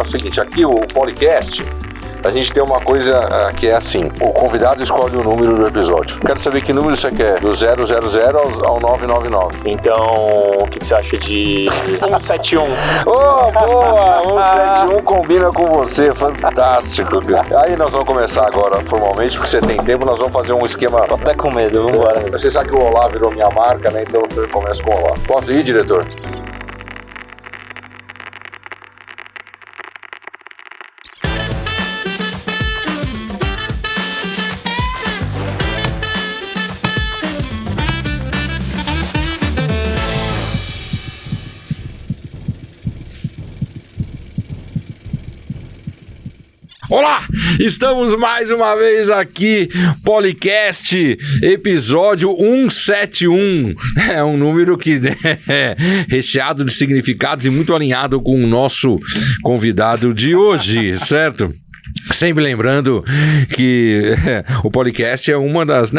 o seguinte, aqui o Policast, a gente tem uma coisa que é assim, o convidado escolhe o número do episódio. Quero saber que número você quer, do 000 ao 999. Então, o que você acha de 171? Oh, boa! 171 combina com você, fantástico. Aí nós vamos começar agora formalmente, porque você tem tempo, nós vamos fazer um esquema... Tô até com medo, vambora. Você sabe que o Olá virou minha marca, né? Então eu começo com o Olá. Posso ir, diretor? Olá, estamos mais uma vez aqui, Policast, episódio 171. É um número que é recheado de significados e muito alinhado com o nosso convidado de hoje, certo? Sempre lembrando que o podcast é uma das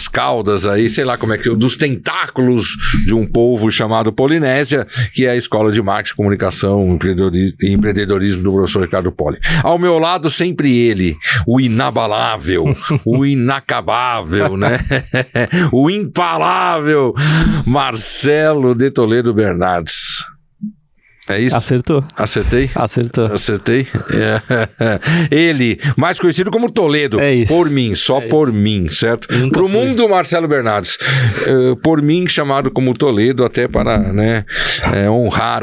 caudas aí, sei lá como é que, dos tentáculos de um povo chamado Polinésia, que é a Escola de Marketing, Comunicação e Empreendedorismo do professor Ricardo Poli. Ao meu lado, sempre ele, o inabalável, o inacabável, né? O imparável Marcelo de Toledo Bernardes. É isso? Acertou. Acertei? Acertou. Acertei? Ele, mais conhecido como Toledo. É isso. Por mim, só por mim, certo? Pro mundo, Marcelo Bernardes. Por mim, chamado como Toledo, até para, né, honrar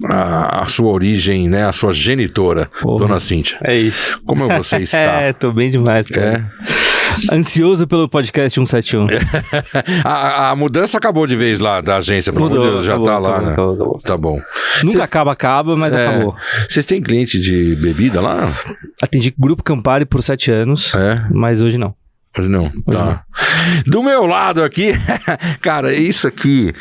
a sua origem, né, a sua genitora, Dona Cíntia. É isso. Como você está? Tô bem demais. Ansioso pelo podcast 171. A mudança acabou de vez lá da agência, pelo amor de Deus, já acabou, tá lá, acabou, né? Tá bom. Nunca acaba, mas acabou. Vocês têm cliente de bebida lá? Atendi Grupo Campari por 7 anos, mas hoje não. Hoje não, tá. Do meu lado aqui, cara, isso aqui,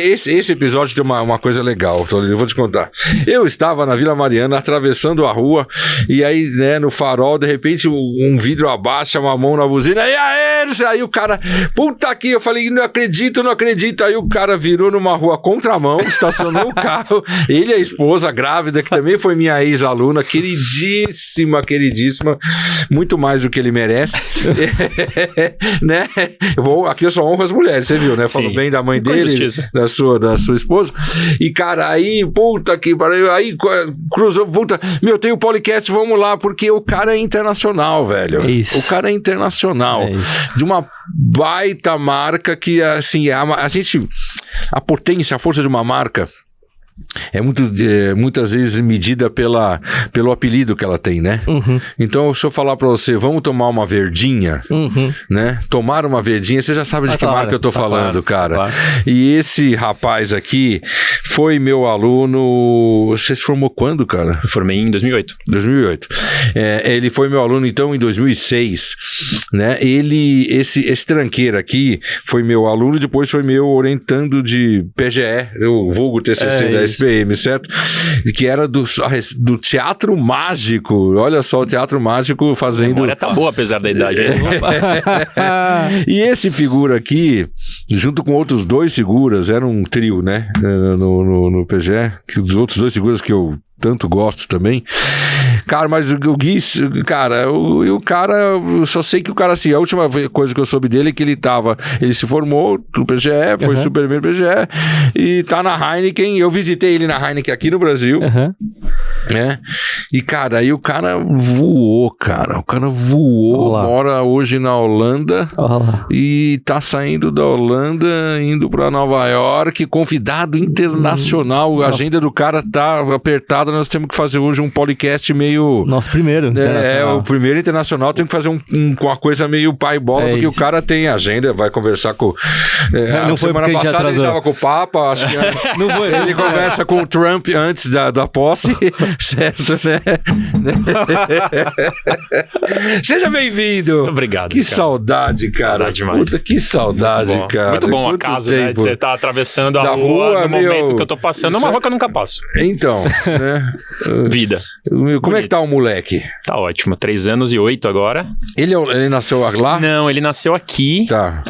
esse episódio tem uma coisa legal, eu vou te contar. Eu estava na Vila Mariana, atravessando a rua, e aí, né, no farol, de repente, um vidro abaixa, uma mão na buzina, e aí o cara, puta aqui, eu falei, não acredito, aí o cara virou numa rua contramão, estacionou o carro, ele e a esposa grávida, que também foi minha ex-aluna, queridíssima, muito mais do que ele merece, né? Aqui eu só honro as mulheres, você viu, né? Falo bem da mãe dele, da sua esposa. E cara, aí, puta que pariu, aí cruzou, puta, tem o Policast, vamos lá, porque o cara é internacional, velho. É isso. O cara é internacional. De uma baita marca que, assim, a potência, a força de uma marca muitas vezes medida pelo apelido que ela tem, né? Então, se eu falar pra você, vamos tomar uma verdinha, né? Tomar uma verdinha, você já sabe de que marca eu tô falando, cara. Claro. E esse rapaz aqui foi meu aluno... Você se formou quando, cara? Eu formei em 2008. 2008. Ele foi meu aluno, então, em 2006, né? Esse tranqueiro aqui foi meu aluno, depois foi meu orientando de PGE, o vulgo TCC da SPM, certo? Que era do Teatro Mágico. Olha só, o Teatro Mágico fazendo... A memória tá boa, apesar da idade. E esse figura aqui, junto com outros 2 figuras, era um trio, né? No PGE, que os outros 2 figuras que eu tanto gosto também. Cara, mas o Gui, cara, o cara, eu só sei que o cara, assim, a última coisa que eu soube dele é que ele se formou no PGE, foi super bem no PGE, e tá na Heineken. Eu visitei ele na Heineken aqui no Brasil, né? E, cara, aí o cara voou, mora hoje na Holanda, e tá saindo da Holanda, indo pra Nova York, convidado internacional. A agenda do cara tá apertada, nós temos que fazer hoje um podcast meio... Nosso primeiro internacional. O primeiro internacional, tem que fazer uma coisa meio pai bola, porque isso. O cara tem agenda, vai conversar com... não foi semana passada ele tava com o Papa, acho que não foi, ele conversa com o Trump antes da posse, Certo, né? Seja bem-vindo. Muito obrigado. Que cara. saudade, cara. Saudade demais. Puta, que saudade, Muito bom. cara. Muito bom o Quanto acaso, né? De tempo. você tá atravessando a Da rua, no meu, momento que eu tô passando. É isso uma é- rua que eu nunca passo. Então, né? Vida. Como é que tá o moleque? Tá ótimo. 3 anos e 8 agora. Ele nasceu lá? Não, ele nasceu aqui. Tá.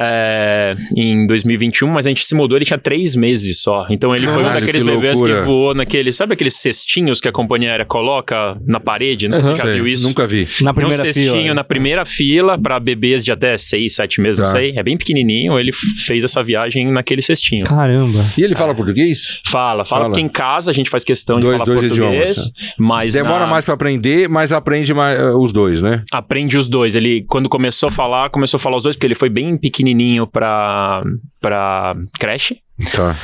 Em 2021, mas a gente se mudou, ele tinha 3 meses só. Então ele foi um Caralho, daqueles que bebês loucura. que voou naquele... Sabe aqueles cestinhos que a companhia aérea coloca na parede? Não sei se você já Sei, viu isso. Nunca vi. Na Tem um primeira cestinho fila. na primeira fila para bebês de até 6, 7 meses, não Tá. sei. É bem pequenininho. Ele fez essa viagem naquele cestinho. Caramba. E ele fala português? Fala porque em casa a gente faz questão de Dois falar português, idiomas, mas Demora mais pra aprender, mas aprende mais, os dois, né? aprende os dois. Ele, quando começou a falar os dois, porque ele foi bem pequenininho pra creche. Tá.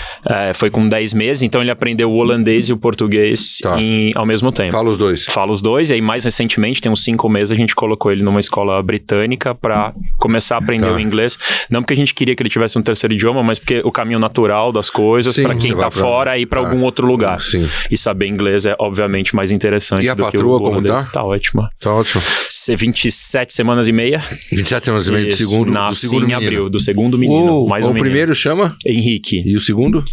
Foi com 10 meses, então ele aprendeu o holandês e o português Tá. ao mesmo tempo. Fala os dois. Fala os dois, e aí mais recentemente, tem uns 5 meses, a gente colocou ele numa escola britânica pra começar a aprender Tá. o inglês. Não porque a gente queria que ele tivesse um terceiro idioma, mas porque o caminho natural das coisas, Sim, pra você quem vai tá pra- fora, é ir pra algum outro lugar. Sim. E saber inglês é, obviamente, mais interessante E a do patroa, que o como holandês. tá? Tá ótima. Tá ótimo. 27 semanas e meia. 27 anos e meio do Isso, segundo, do nasce segundo em menino. abril, do segundo menino. Uou. Mais um O menino. primeiro chama? Henrique. E o segundo?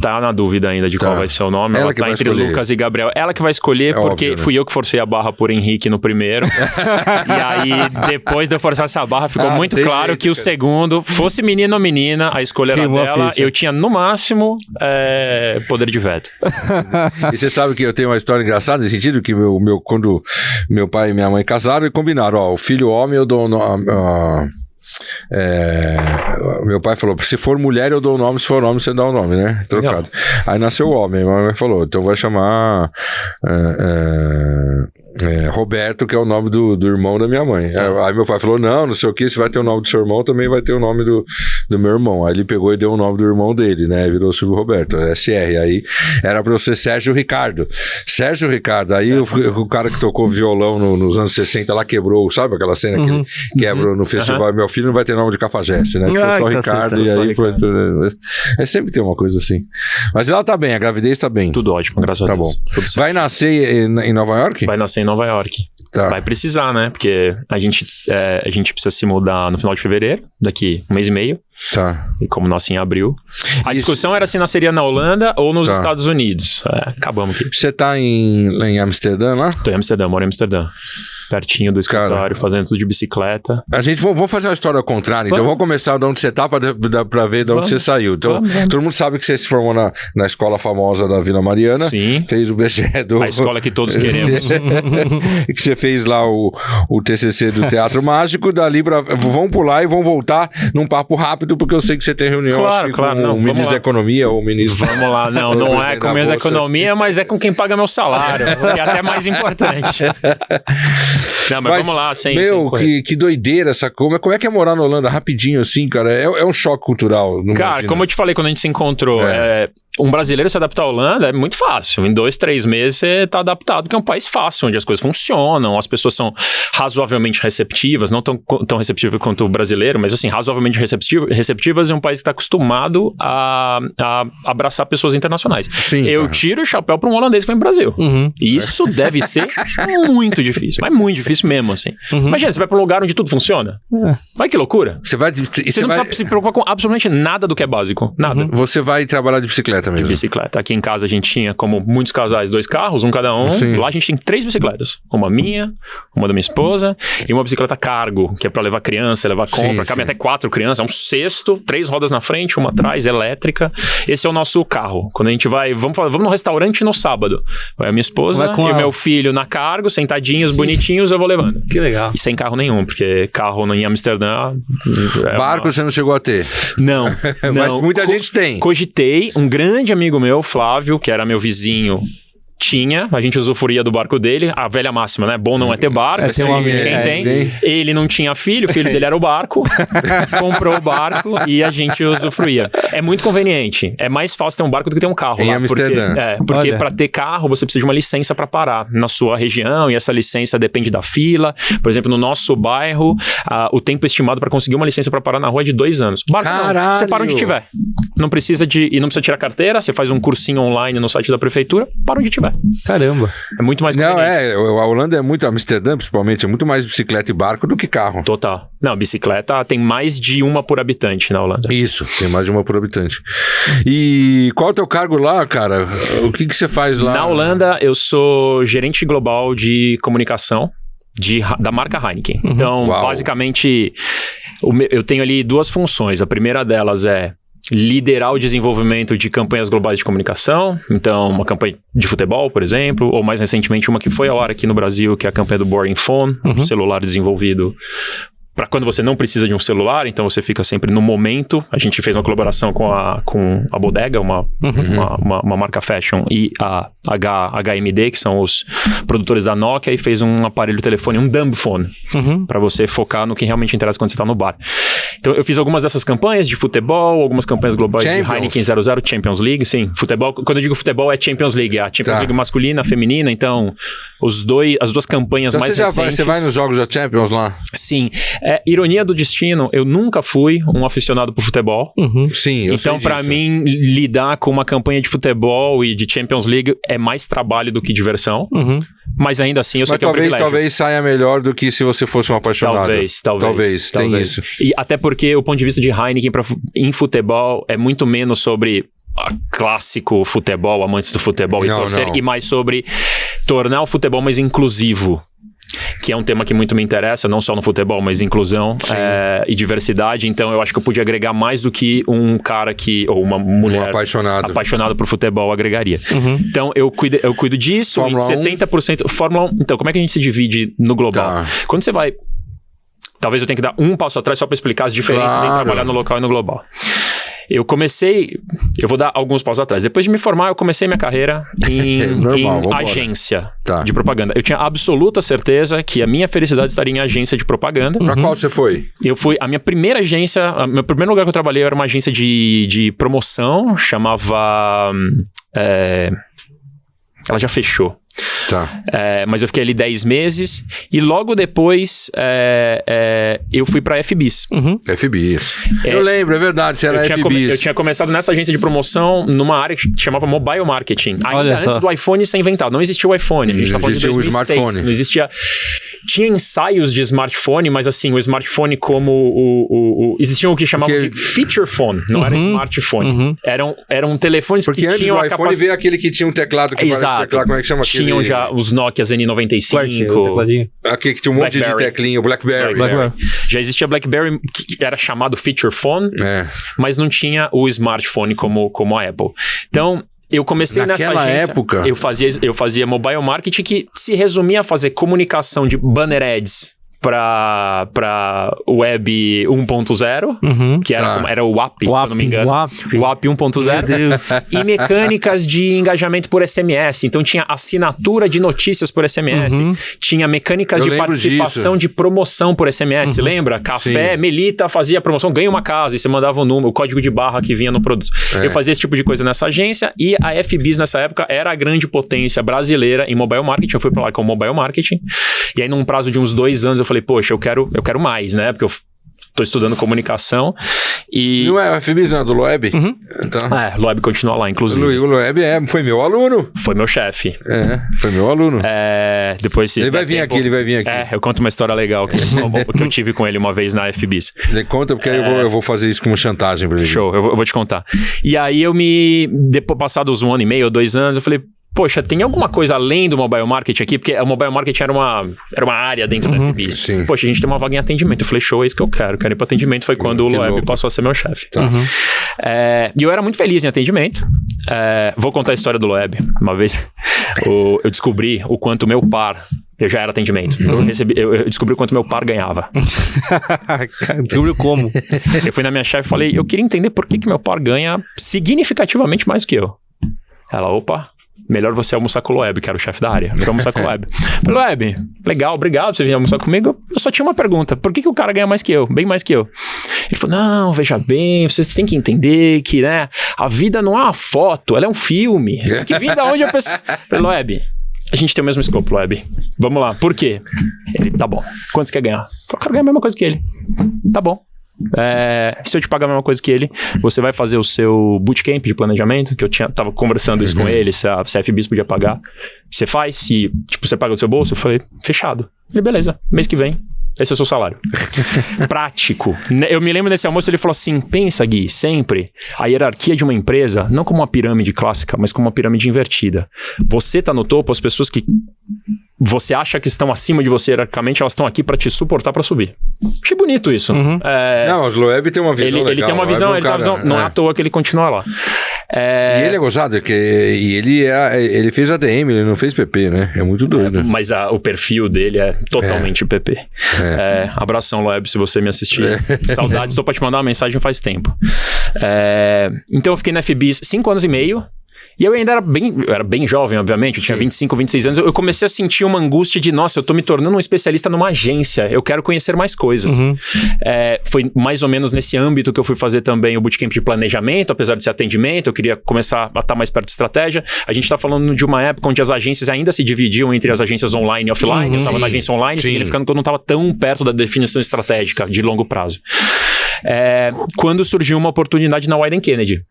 Tá na dúvida ainda de Tá. qual vai ser o nome. Ela Ela que tá vai entre escolher. Lucas e Gabriel. Ela que vai escolher, É porque óbvio, né? fui eu que forcei a barra por Henrique no primeiro. E aí, depois de eu forçar essa barra, ficou muito tem claro jeito, que o cara. segundo, fosse menino ou menina, a escolha era Queimou a dela. ficha. Eu tinha, no máximo, poder de veto. E você sabe que eu tenho uma história engraçada nesse sentido, que quando meu pai e minha mãe casaram, e combinaram, ó, o filho homem eu dou meu pai falou, se for mulher eu dou o nome, se for homem você dá o nome, né? Trocado. Aí nasceu o homem, minha mãe falou, então vai chamar Roberto, que é o nome do irmão da minha mãe. Aí meu pai falou, não sei o que, se vai ter o nome do seu irmão, também vai ter o nome do meu irmão. Aí ele pegou e deu o nome do irmão dele, né? Virou Silvio Roberto, SR. Aí era pra eu ser Sérgio Ricardo. Sérgio Ricardo. Aí o cara que tocou violão nos anos 60 lá quebrou, sabe aquela cena que ele quebrou no festival? Meu filho não vai ter nome de Cafajeste, né? Ficou Ah, só tá Ricardo, certo, e só aí foi... Ricardo. Sempre tem uma coisa assim. Mas ela tá bem, a gravidez tá bem. Tudo ótimo, graças a Tá Deus. bom. Tudo certo. Vai nascer em Nova York? Vai nascer em Nova York. Tá. Vai precisar, né? Porque a gente precisa se mudar no final de fevereiro, daqui 1 mês e meio. Tá. E como nasce em abril. A Isso. discussão era se nasceria na Holanda ou nos Tá. Estados Unidos. Acabamos aqui. Você tá em Amsterdã lá? Tô em Amsterdã, moro em Amsterdã. Pertinho do escritório, fazendo tudo de bicicleta. A gente vou fazer uma história ao contrário, então Vamos. vou começar de onde você tá pra ver de onde Vamos. você saiu. Então, Vamos. todo mundo sabe que você se formou na escola famosa da Vila Mariana. Sim. Fez o BGE do... A escola que todos queremos. que você fez lá o TCC do Teatro Mágico, dali vão pular e vão voltar num papo rápido, porque eu sei que você tem reunião Claro, acho que claro, com não, o vamos ministro lá. da Economia ou o ministro... Vamos lá, não é presidente com da a minha Bolsa. economia, mas é com quem paga meu salário, que é até mais importante. Não, mas vamos lá, sem correr. que doideira essa coisa. Como é que é morar na Holanda rapidinho assim, cara? É um choque cultural. Não Cara, imagina. como eu te falei quando a gente se encontrou, um brasileiro se adaptar à Holanda é muito fácil. Em 2, 3 meses você tá adaptado, porque é um país fácil, onde as coisas funcionam, as pessoas são razoavelmente receptivas, não tão receptivas quanto o brasileiro, mas assim, razoavelmente receptivas, é um país que está acostumado a abraçar pessoas internacionais. Sim, Eu cara. tiro o chapéu para um holandês que foi no Brasil. Isso deve ser muito difícil, mas muito difícil mesmo, assim. Imagina, você vai para um lugar onde tudo funciona. Olha que loucura. Você vai... Você não precisa se preocupar com absolutamente nada do que é básico. Nada. Você vai trabalhar de bicicleta De mesmo. bicicleta. Aqui em casa a gente tinha, como muitos casais, 2 carros, um cada um. Sim. Lá a gente tem 3 bicicletas. Uma minha, uma da minha esposa e uma bicicleta cargo, que é pra levar criança, levar compra. Sim, Cabe sim. até 4 crianças, é um cesto, 3 rodas na frente, uma atrás, elétrica. Esse é o nosso carro. Quando a gente vai, vamos no restaurante no sábado. Vai a minha esposa Vai com e o ela. meu filho na cargo, sentadinhos, bonitinhos, eu vou levando. Que legal. E sem carro nenhum, porque carro em Amsterdã... Barco você não chegou a ter. Não, Mas não. muita gente tem. Cogitei, um grande amigo meu, Flávio, que era meu vizinho, tinha, a gente usufruía do barco dele, a velha máxima, né? Bom não é ter barco, É, tem um amigo, quem tem. tem. Ele não tinha filho, o filho dele era o barco, comprou o barco e a gente usufruía. É muito conveniente, é mais fácil ter um barco do que ter um carro Em lá. Amsterdã. Porque Olha. pra ter carro você precisa de uma licença pra parar na sua região e essa licença depende da fila. Por exemplo, no nosso bairro, o tempo estimado pra conseguir uma licença pra parar na rua é de 2 anos. Barco não, Caralho! você para onde tiver. Não precisa tirar carteira, você faz um cursinho online no site da prefeitura, para onde tiver. Caramba. É muito mais Não, conveniente. a Holanda é muito, Amsterdã principalmente, é muito mais bicicleta e barco do que carro. Total. Não, bicicleta tem mais de uma por habitante na Holanda. Isso, tem mais de uma por habitante. E qual é o teu cargo lá, cara? O que você faz lá? Na Holanda, eu sou gerente global de comunicação da marca Heineken. Então, Uau. basicamente, eu tenho ali duas funções. A primeira delas é liderar o desenvolvimento de campanhas globais de comunicação. Então, uma campanha de futebol, por exemplo, ou mais recentemente uma que foi ao ar aqui no Brasil, que é a campanha do Boring Phone, um celular desenvolvido para quando você não precisa de um celular, então você fica sempre no momento. A gente fez uma colaboração com a Bodega, uma marca fashion, e a HMD, que são os produtores da Nokia, e fez um aparelho telefone, um dumb phone, para você focar no que realmente interessa quando você está no bar. Então, eu fiz algumas dessas campanhas de futebol, algumas campanhas globais de Heineken 00, Champions League, sim. Futebol, quando eu digo futebol, é Champions League. A Champions League masculina, feminina, então, as duas campanhas então mais recentes... Você vai nos jogos da Champions lá? Sim. Ironia do destino, eu nunca fui um aficionado por futebol. Sim, eu então, sei para mim, lidar com uma campanha de futebol e de Champions League é mais trabalho do que diversão. Mas ainda assim, eu sei que é um privilégio. Talvez saia melhor do que se você fosse um apaixonado. Talvez. Tem isso. E até porque o ponto de vista de Heineken em futebol é muito menos sobre clássico futebol, amantes do futebol e torcer, e mais sobre tornar o futebol mais inclusivo. Que é um tema que muito me interessa, não só no futebol, mas inclusão e diversidade. Então, eu acho que eu pude agregar mais do que um cara ou uma mulher apaixonada por futebol agregaria. Então, eu cuido disso. Fórmula em 70%... Fórmula 1... Então, como é que a gente se divide no global? Quando você vai... Talvez eu tenha que dar um passo atrás só para explicar as diferenças em trabalhar no local e no global. Eu vou dar alguns passos atrás. Depois de me formar, eu comecei minha carreira em agência de propaganda. Eu tinha absoluta certeza que a minha felicidade estaria em agência de propaganda. Pra qual você foi? A minha primeira agência, meu primeiro lugar que eu trabalhei era uma agência de promoção, chamava... ela já fechou. Mas eu fiquei ali 10 meses e logo depois eu fui pra FBIS. FBIS. Eu lembro, é verdade, você era FBIS. Eu tinha começado nessa agência de promoção numa área que chamava Mobile Marketing. Ainda antes do iPhone ser inventado. Não existia o iPhone, a gente tá falando de 2006. O smartphone. Não existia... Tinha ensaios de smartphone, mas assim, o smartphone como existia o que chamavam de feature phone, não era smartphone. Eram telefones que tinham antes do iPhone veio aquele que tinha um teclado que parece teclado, como é que chama aquele? Tinham já os Nokias N95. Aquele que tinha um monte de teclinho, BlackBerry. Já existia BlackBerry, que era chamado feature phone, mas não tinha o smartphone como a Apple. Então, eu comecei nessa agência. Época. Eu fazia mobile marketing, que se resumia a fazer comunicação de banner ads para web 1.0, que era o WAP, se eu não me engano. WAP 1.0. E mecânicas de engajamento por SMS. Então, tinha assinatura de notícias por SMS. Tinha mecânicas de participação de promoção por SMS. Lembra? Café, Melita fazia promoção, ganha uma casa, e você mandava o número, o código de barra que vinha no produto. Eu fazia esse tipo de coisa nessa agência, e a FBIS nessa época era a grande potência brasileira em mobile marketing. Eu fui pra lá com mobile marketing. E aí, num prazo de uns 2 anos, eu falei, poxa, eu quero mais, né? Porque eu tô estudando comunicação e... Não é o FBIS, não é do Loeb? Então... Loeb continua lá, inclusive. O Loeb foi meu aluno. Foi meu chefe. Foi meu aluno. Depois... Ele vai vir aqui. Eu conto uma história legal que eu tive com ele uma vez na FBIS. Ele conta, porque eu vou fazer isso como chantagem pra ele. Show, eu vou te contar. E aí depois, passados 1 ano e meio ou 2 anos, eu falei... Poxa, tem alguma coisa além do mobile marketing aqui? Porque o mobile marketing era uma área dentro da FBIS. Sim. Poxa, a gente tem uma vaga em atendimento. Eu falei, show, é isso que eu quero. Quero ir para atendimento. Foi quando o Loeb passou a ser meu chefe. E eu era muito feliz em atendimento. Vou contar a história do Loeb. Uma vez eu descobri o quanto meu par... Eu já era atendimento. Eu descobri o quanto meu par ganhava. Descobriu como? Eu fui na minha chefe e falei, eu queria entender por que meu par ganha significativamente mais do que eu. Ela, opa... Melhor você almoçar com o Loeb, que era o chefe da área. Fui almoçar com o Loeb. Falei, Loeb, legal, obrigado por você vir almoçar comigo. Eu só tinha uma pergunta. Por que o cara ganha mais que eu? Bem mais que eu. Ele falou, não, veja bem, vocês têm que entender que, né, a vida não é uma foto, ela é um filme. Você tem que vir da onde a pessoa... Falei, Loeb, a gente tem o mesmo escopo, Loeb. Vamos lá, por quê? Ele, tá bom. Quanto você quer ganhar? Eu quero ganhar a mesma coisa que ele. Tá bom. se eu te pagar a mesma coisa que ele, você vai fazer o seu bootcamp de planejamento, que eu tava conversando isso com ele, se a FBIS podia pagar. Você faz, e tipo, você paga do seu bolso? Eu falei, fechado. Ele, beleza, mês que vem, esse é o seu salário. Prático. Eu me lembro desse almoço, ele falou assim, pensa, Gui, sempre a hierarquia de uma empresa, não como uma pirâmide clássica, mas como uma pirâmide invertida. Você tá no topo, as pessoas que você acha que estão acima de você hierarquicamente, elas estão aqui para te suportar para subir. Achei bonito isso. Não, o Loeb tem uma visão legal. Ele tem uma visão, ele tem uma visão, não é à toa que ele continua lá. E ele é gozado, ele fez ADM, ele não fez PP, né? É muito doido. Mas o perfil dele é totalmente PP. Abração, Loeb, se você me assistir. Saudades, estou para te mandar uma mensagem faz tempo. Então eu fiquei na FBIS 5 anos e meio. E eu ainda era bem jovem, obviamente, eu tinha 25, 26 anos, eu comecei a sentir uma angústia de, nossa, eu tô me tornando um especialista numa agência, eu quero conhecer mais coisas. Foi mais ou menos nesse âmbito que eu fui fazer também o bootcamp de planejamento, apesar de ser atendimento, eu queria começar a estar mais perto de estratégia. A gente tá falando de uma época onde as agências ainda se dividiam entre as agências online e offline, eu tava na agência online, significando que eu não tava tão perto da definição estratégica de longo prazo. Quando surgiu uma oportunidade na Wieden Kennedy.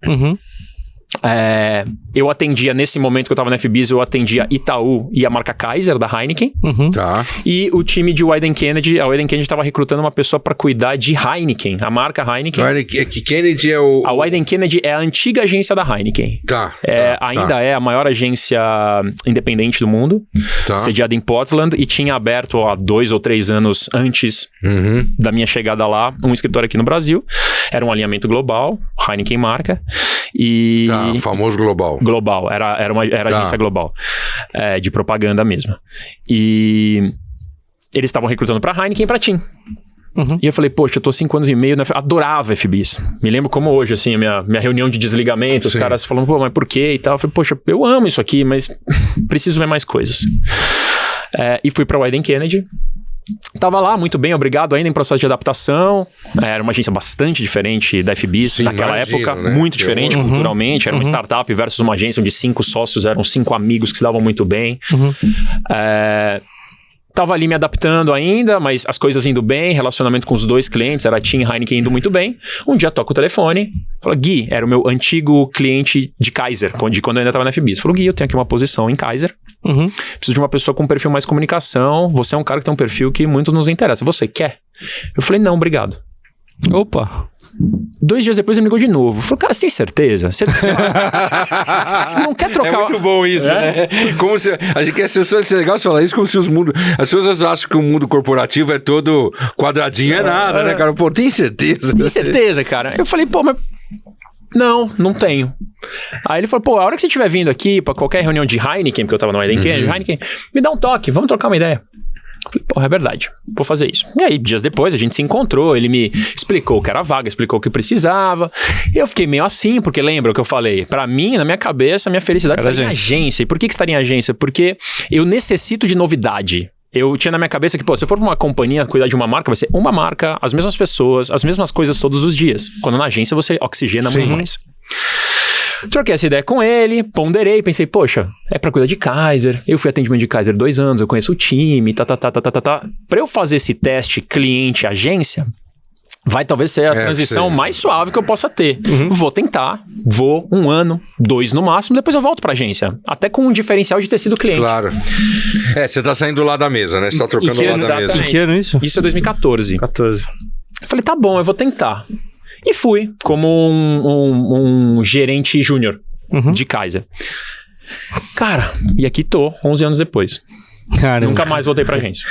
Eu atendia, nesse momento que eu tava na FBIS, eu atendia Itaú e a marca Kaiser da Heineken. Tá. E o time de Wieden Kennedy, a Wieden Kennedy tava recrutando uma pessoa para cuidar de Heineken, a marca Heineken. Kennedy é o... A Wieden Kennedy é a antiga agência da Heineken. Ainda é a maior agência independente do mundo, sediada em Portland, e tinha aberto há 2 ou 3 anos antes da minha chegada lá, um escritório aqui no Brasil. Era um alinhamento global, Heineken marca. E... o famoso global. Global, era agência global, de propaganda mesmo. E eles estavam recrutando pra Heineken e pra TIM. E eu falei, poxa, eu tô 5 anos e meio, adorava FBIS. Me lembro como hoje, assim, a minha reunião de desligamento, os caras falando, pô, mas por quê e tal. Eu falei, poxa, eu amo isso aqui, mas preciso ver mais coisas. E fui pra Wieden Kennedy. Tava lá, muito bem, obrigado, ainda em processo de adaptação. Era uma agência bastante diferente da FBIS naquela época, né? Muito diferente culturalmente. Era uma startup versus uma agência onde 5 sócios eram 5 amigos que se davam muito bem. Tava ali me adaptando ainda, mas as coisas indo bem, relacionamento com os 2 clientes, era a TIM e Heineken indo muito bem. Um dia toca o telefone, fala, Gui, era o meu antigo cliente de Kaiser, de quando eu ainda tava na FBIS. Falou, Gui, eu tenho aqui uma posição em Kaiser, preciso de uma pessoa com um perfil mais comunicação, você é um cara que tem um perfil que muito nos interessa, você quer? Eu falei, não, obrigado. Opa! 2 dias depois ele me ligou de novo. Falou, cara, você tem certeza? Você não quer trocar... É muito bom isso, né? Como se... A gente quer ser legal você falar isso como se os mundos... As pessoas acham que o mundo corporativo é todo quadradinho, é nada, né, cara? Pô, tem certeza? Tem certeza, cara? Eu falei, pô, mas... Não tenho. Aí ele falou, pô, a hora que você estiver vindo aqui pra qualquer reunião de Heineken, porque eu tava no Wieden Kennedy, Heineken, me dá um toque, vamos trocar uma ideia. Falei, porra, é verdade, vou fazer isso. E aí, dias depois, a gente se encontrou, ele me explicou o que era vaga, explicou o que precisava. E eu fiquei meio assim, porque lembra o que eu falei? Pra mim, na minha cabeça, a minha felicidade está em agência. E por que estaria em agência? Porque eu necessito de novidade. Eu tinha na minha cabeça que, pô, se eu for pra uma companhia cuidar de uma marca, vai ser uma marca, as mesmas pessoas, as mesmas coisas todos os dias. Quando na agência você oxigena muito mais. Troquei essa ideia com ele, ponderei, pensei, poxa, é pra cuidar de Kaiser. Eu fui atendimento de Kaiser 2 anos, eu conheço o time, Pra eu fazer esse teste cliente-agência, vai talvez ser a transição mais suave que eu possa ter. Vou tentar, 1 ano, 2 no máximo, depois eu volto pra agência. Até com um diferencial de ter sido cliente. Claro. Você tá saindo do lado da mesa, né? Você tá trocando do lado da mesa. Em que ano isso? Isso é 2014. Eu falei, tá bom, eu vou tentar. E fui como um gerente júnior de Kaiser. Cara, e aqui tô, 11 anos depois. Caramba. Nunca mais voltei pra agência.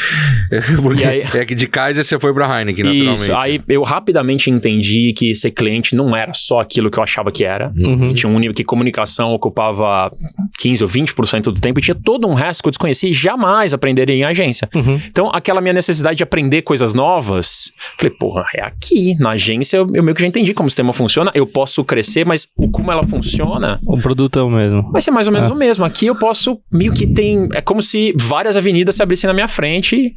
Porque aí, é que de Kaiser você foi pra Heineken, naturalmente. Isso, aí eu rapidamente entendi que ser cliente não era só aquilo que eu achava que era. Que tinha um nível que comunicação ocupava 15 ou 20% do tempo e tinha todo um resto que eu desconhecia e jamais aprenderia em agência. Então, aquela minha necessidade de aprender coisas novas, falei, porra, é aqui. Na agência eu meio que já entendi como o sistema funciona, eu posso crescer, mas como ela funciona... O produto é o mesmo. Vai ser mais ou menos o mesmo. Aqui eu posso, meio que tem... É como se várias avenidas se abrissem na minha frente.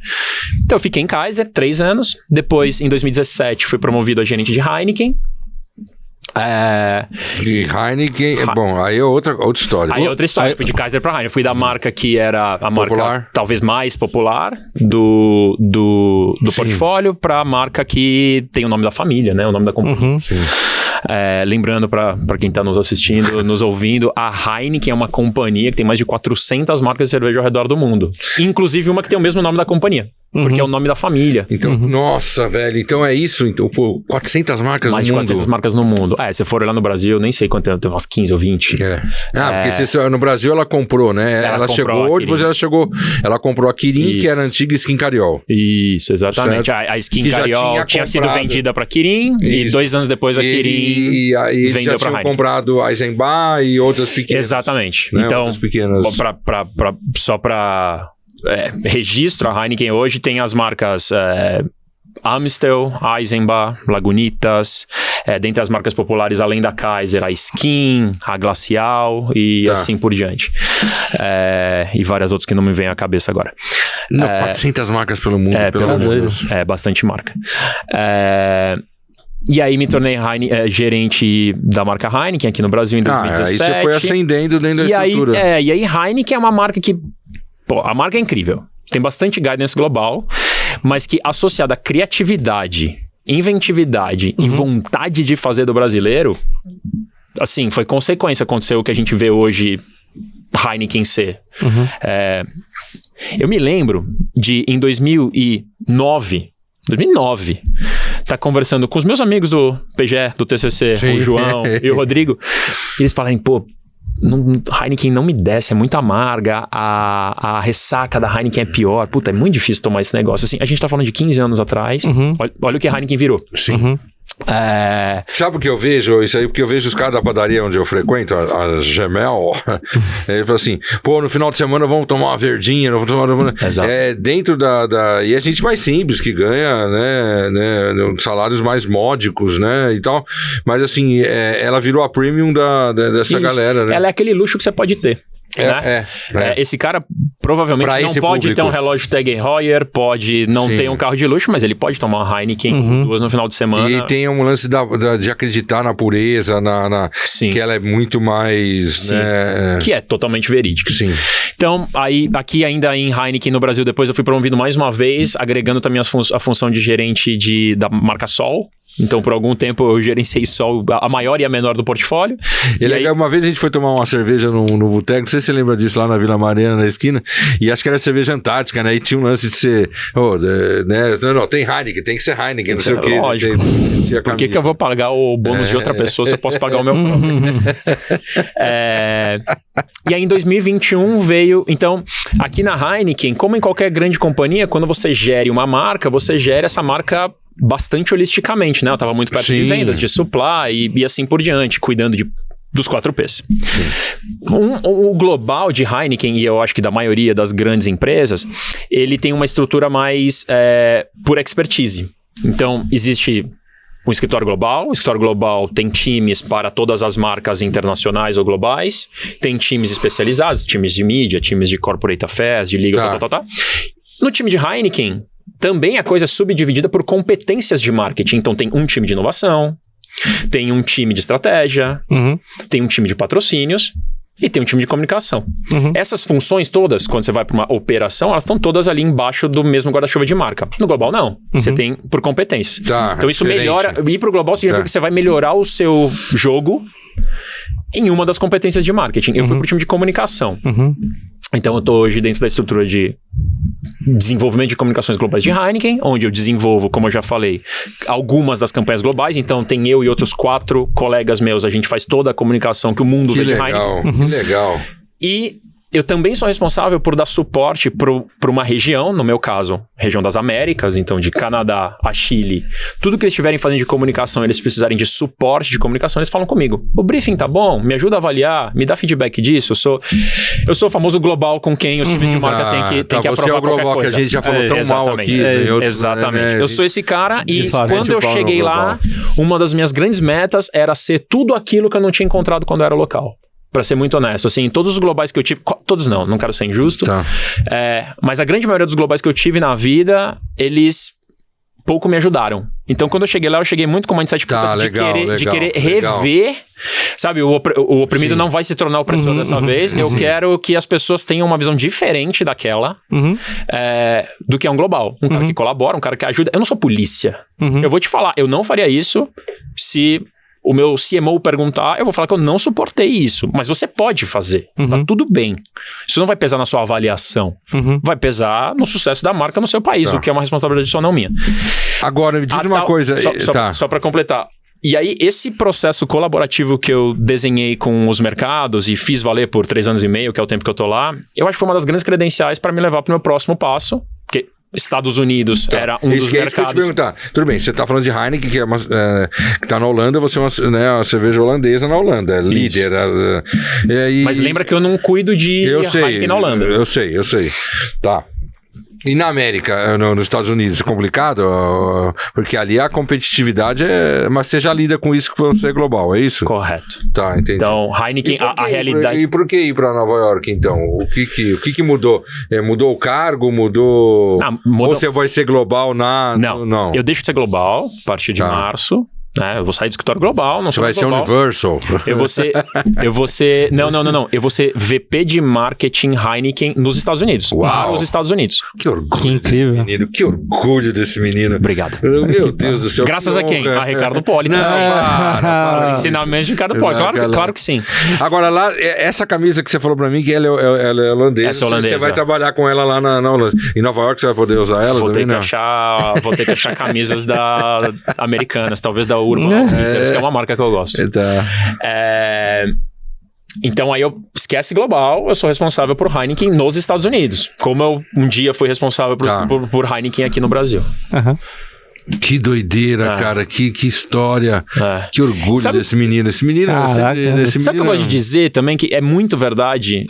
Então eu fiquei em Kaiser 3 anos. Depois, em 2017, fui promovido a gerente de Heineken. E Heineken, bom, aí é outra história. Aí é outra história, fui de Kaiser pra Heineken. Fui da marca que era a marca talvez mais popular do portfólio pra marca que tem o nome da família, né? O nome da companhia. Sim. Lembrando pra quem tá nos assistindo, nos ouvindo, a Heineken é uma companhia que tem mais de 400 marcas de cerveja ao redor do mundo. Inclusive uma que tem o mesmo nome da companhia. Porque é o nome da família. Então, nossa, velho, então é isso? Então, pô, 400 marcas mais no mundo? Mais de 400 marcas no mundo. Se for olhar no Brasil, nem sei quanto tem umas 15 ou 20. Porque no Brasil ela comprou, né? Ela chegou, depois ela comprou a Kirin, que era a antiga Skin Cariol. Isso, exatamente. A Skin Cariol tinha sido vendida pra Kirin, e 2 anos depois a Kirin vendeu pra Heineken. Comprado a Eisenbach e outras pequenas. Exatamente. Né? Então, outras pequenas. Só pra registro, a Heineken hoje tem as marcas Amstel, Eisenbach, Lagunitas, dentre as marcas populares, além da Kaiser, a Skin, a Glacial e assim por diante. E várias outras que não me vêm à cabeça agora. 400 marcas pelo mundo, pelo amor de Deus. Bastante marca. E aí me tornei gerente da marca Heineken aqui no Brasil em 2017. Aí você foi ascendendo dentro da estrutura. E aí Heineken é uma marca que... Pô, a marca é incrível. Tem bastante guidance global, mas que associada à criatividade, inventividade e vontade de fazer do brasileiro, assim, foi consequência. Aconteceu o que a gente vê hoje Heineken ser. Eu me lembro de, em 2009, tá conversando com os meus amigos do PGE, do TCC, o João e o Rodrigo, e eles falarem, pô, Heineken não me desce, é muito amarga, a ressaca da Heineken é pior, puta, é muito difícil tomar esse negócio. Assim, a gente tá falando de 15 anos atrás, olha o que a Heineken virou. Sim. Sabe o que eu vejo? Isso aí, porque eu vejo os caras da padaria onde eu frequento, a Gemel, ele fala assim, pô, no final de semana vamos tomar uma verdinha, vamos tomar uma... dentro e a gente mais simples, que ganha, né, salários mais módicos, né, e tal, mas assim, ela virou a premium dessa galera, né? Ela é aquele luxo que você pode ter. Esse cara provavelmente não pode ter um relógio Tag Heuer, pode não ter um carro de luxo, mas ele pode tomar uma Heineken 2 no final de semana. E tem um lance de acreditar na pureza, que ela é muito mais... Né, que é totalmente verídico. Sim. Então, aqui ainda em Heineken no Brasil, depois eu fui promovido mais uma vez, agregando também a função de gerente da marca Sol. Então, por algum tempo, eu gerenciei só a maior e a menor do portfólio. Uma vez a gente foi tomar uma cerveja no boteco, não sei se você lembra disso, lá na Vila Mariana, na esquina, e acho que era cerveja Antártica, né? E tinha um lance de ser... não, tem Heineken, tem que ser Heineken, não sei o quê. Lógico. Por que eu vou pagar o bônus de outra pessoa se eu posso pagar o meu próprio? E aí, em 2021, veio... Então, aqui na Heineken, como em qualquer grande companhia, quando você gere uma marca, você gera essa marca bastante holisticamente, né? Eu estava muito perto de vendas, de supply e assim por diante, cuidando dos 4Ps. O global de Heineken, e eu acho que da maioria das grandes empresas, ele tem uma estrutura mais por expertise. Então, existe um escritório global. O escritório global tem times para todas as marcas internacionais ou globais. Tem times especializados, times de mídia, times de corporate affairs, de legal, tal. No time de Heineken, também a coisa é subdividida por competências de marketing. Então, tem um time de inovação, tem um time de estratégia, tem um time de patrocínios e tem um time de comunicação. Essas funções todas, quando você vai para uma operação, elas estão todas ali embaixo do mesmo guarda-chuva de marca. No global, não. Você tem por competências. Então, isso melhora. Ir para o global significa que você vai melhorar o seu jogo em uma das competências de marketing. Eu fui para o time de comunicação. Então, eu estou hoje dentro da estrutura de desenvolvimento de comunicações globais de Heineken, onde eu desenvolvo, como eu já falei, algumas das campanhas globais. Então, tem eu e outros 4 colegas meus, a gente faz toda a comunicação que o mundo vê de Heineken. Que legal. E eu também sou responsável por dar suporte para uma região, no meu caso, região das Américas, então de Canadá a Chile. Tudo que eles estiverem fazendo de comunicação, eles precisarem de suporte de comunicação, eles falam comigo. O briefing tá bom? Me ajuda a avaliar? Me dá feedback disso? Eu sou o famoso global com quem os times de marca tem que aprovar você é o global qualquer coisa. Que a gente já falou tão mal aqui. Exatamente. Eu sou esse cara e quando eu cheguei lá, uma das minhas grandes metas era ser tudo aquilo que eu não tinha encontrado quando eu era local. Pra ser muito honesto, assim, todos os globais que eu tive... Todos não quero ser injusto. Mas a grande maioria dos globais que eu tive na vida, eles pouco me ajudaram. Então, quando eu cheguei lá, eu cheguei muito com uma mindset de querer rever. Sabe, o oprimido não vai se tornar opressor dessa vez. Eu quero que as pessoas tenham uma visão diferente daquela do que é um global. Um cara que colabora, um cara que ajuda. Eu não sou polícia. Eu vou te falar, eu não faria isso se o meu CMO perguntar, eu vou falar que eu não suportei isso. Mas você pode fazer. Tá tudo bem. Isso não vai pesar na sua avaliação. Vai pesar no sucesso da marca no seu país, o que é uma responsabilidade só não minha. Agora, me diz uma coisa... Só para completar. E aí, esse processo colaborativo que eu desenhei com os mercados e fiz valer por 3 anos e meio, que é o tempo que eu tô lá, eu acho que foi uma das grandes credenciais para me levar para o meu próximo passo, porque Estados Unidos era um dos mercados... Isso que eu ia te perguntar. Tudo bem, você está falando de Heineken, que está na Holanda, você é uma cerveja holandesa na Holanda, é líder. Mas lembra que eu não cuido de Heineken na Holanda. Eu sei. Tá. E na América, nos Estados Unidos, é complicado? Porque ali a competitividade Mas você já lida com isso que você é global, é isso? Correto. Tá, entendi. Então, Heineken, a realidade... E por que ir para Nova York, então? O que mudou? Mudou o cargo? Mudou... Ou você vai ser global Não, eu deixo de ser global a partir de março. Eu vou sair do escritório global, não sou global. Você vai ser Universal. Eu vou ser... Não. Eu vou ser VP de Marketing Heineken nos Estados Unidos. Uau. Nos Estados Unidos. Que orgulho. Que incrível. Desse menino. Que orgulho desse menino. Obrigado. Meu Deus do céu. Graças a quem? A Ricardo Poli. Não, ensinamentos de Ricardo Poli. Claro que sim. Agora, lá, essa camisa que você falou pra mim, que ela é holandesa. Essa é holandesa. Você vai trabalhar com ela lá na Holanda. Em Nova York você vai poder usar ela? Vou ter que achar camisas americanas, talvez da Urban, que é uma marca que eu gosto. Então aí eu esquece global, eu sou responsável por Heineken nos Estados Unidos, como eu um dia fui responsável por Heineken aqui no Brasil. Que doideira, cara, que história, que orgulho desse menino. Esse menino, sabe o que eu gosto de dizer também? Que é muito verdade,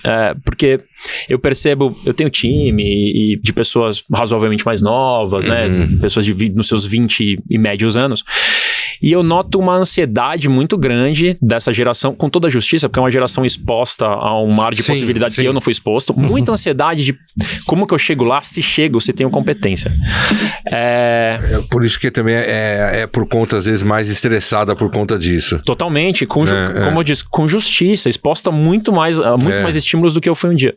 porque eu percebo, eu tenho time de pessoas razoavelmente mais novas, né? Pessoas nos seus 20 e médios anos. E eu noto uma ansiedade muito grande dessa geração, com toda a justiça, porque é uma geração exposta a um mar de possibilidades que eu não fui exposto. Muita ansiedade de como que eu chego lá, se tenho competência. Por isso que também é por conta, às vezes, mais estressada por conta disso. Totalmente. Como eu disse, com justiça, exposta muito mais estímulos do que eu fui um dia.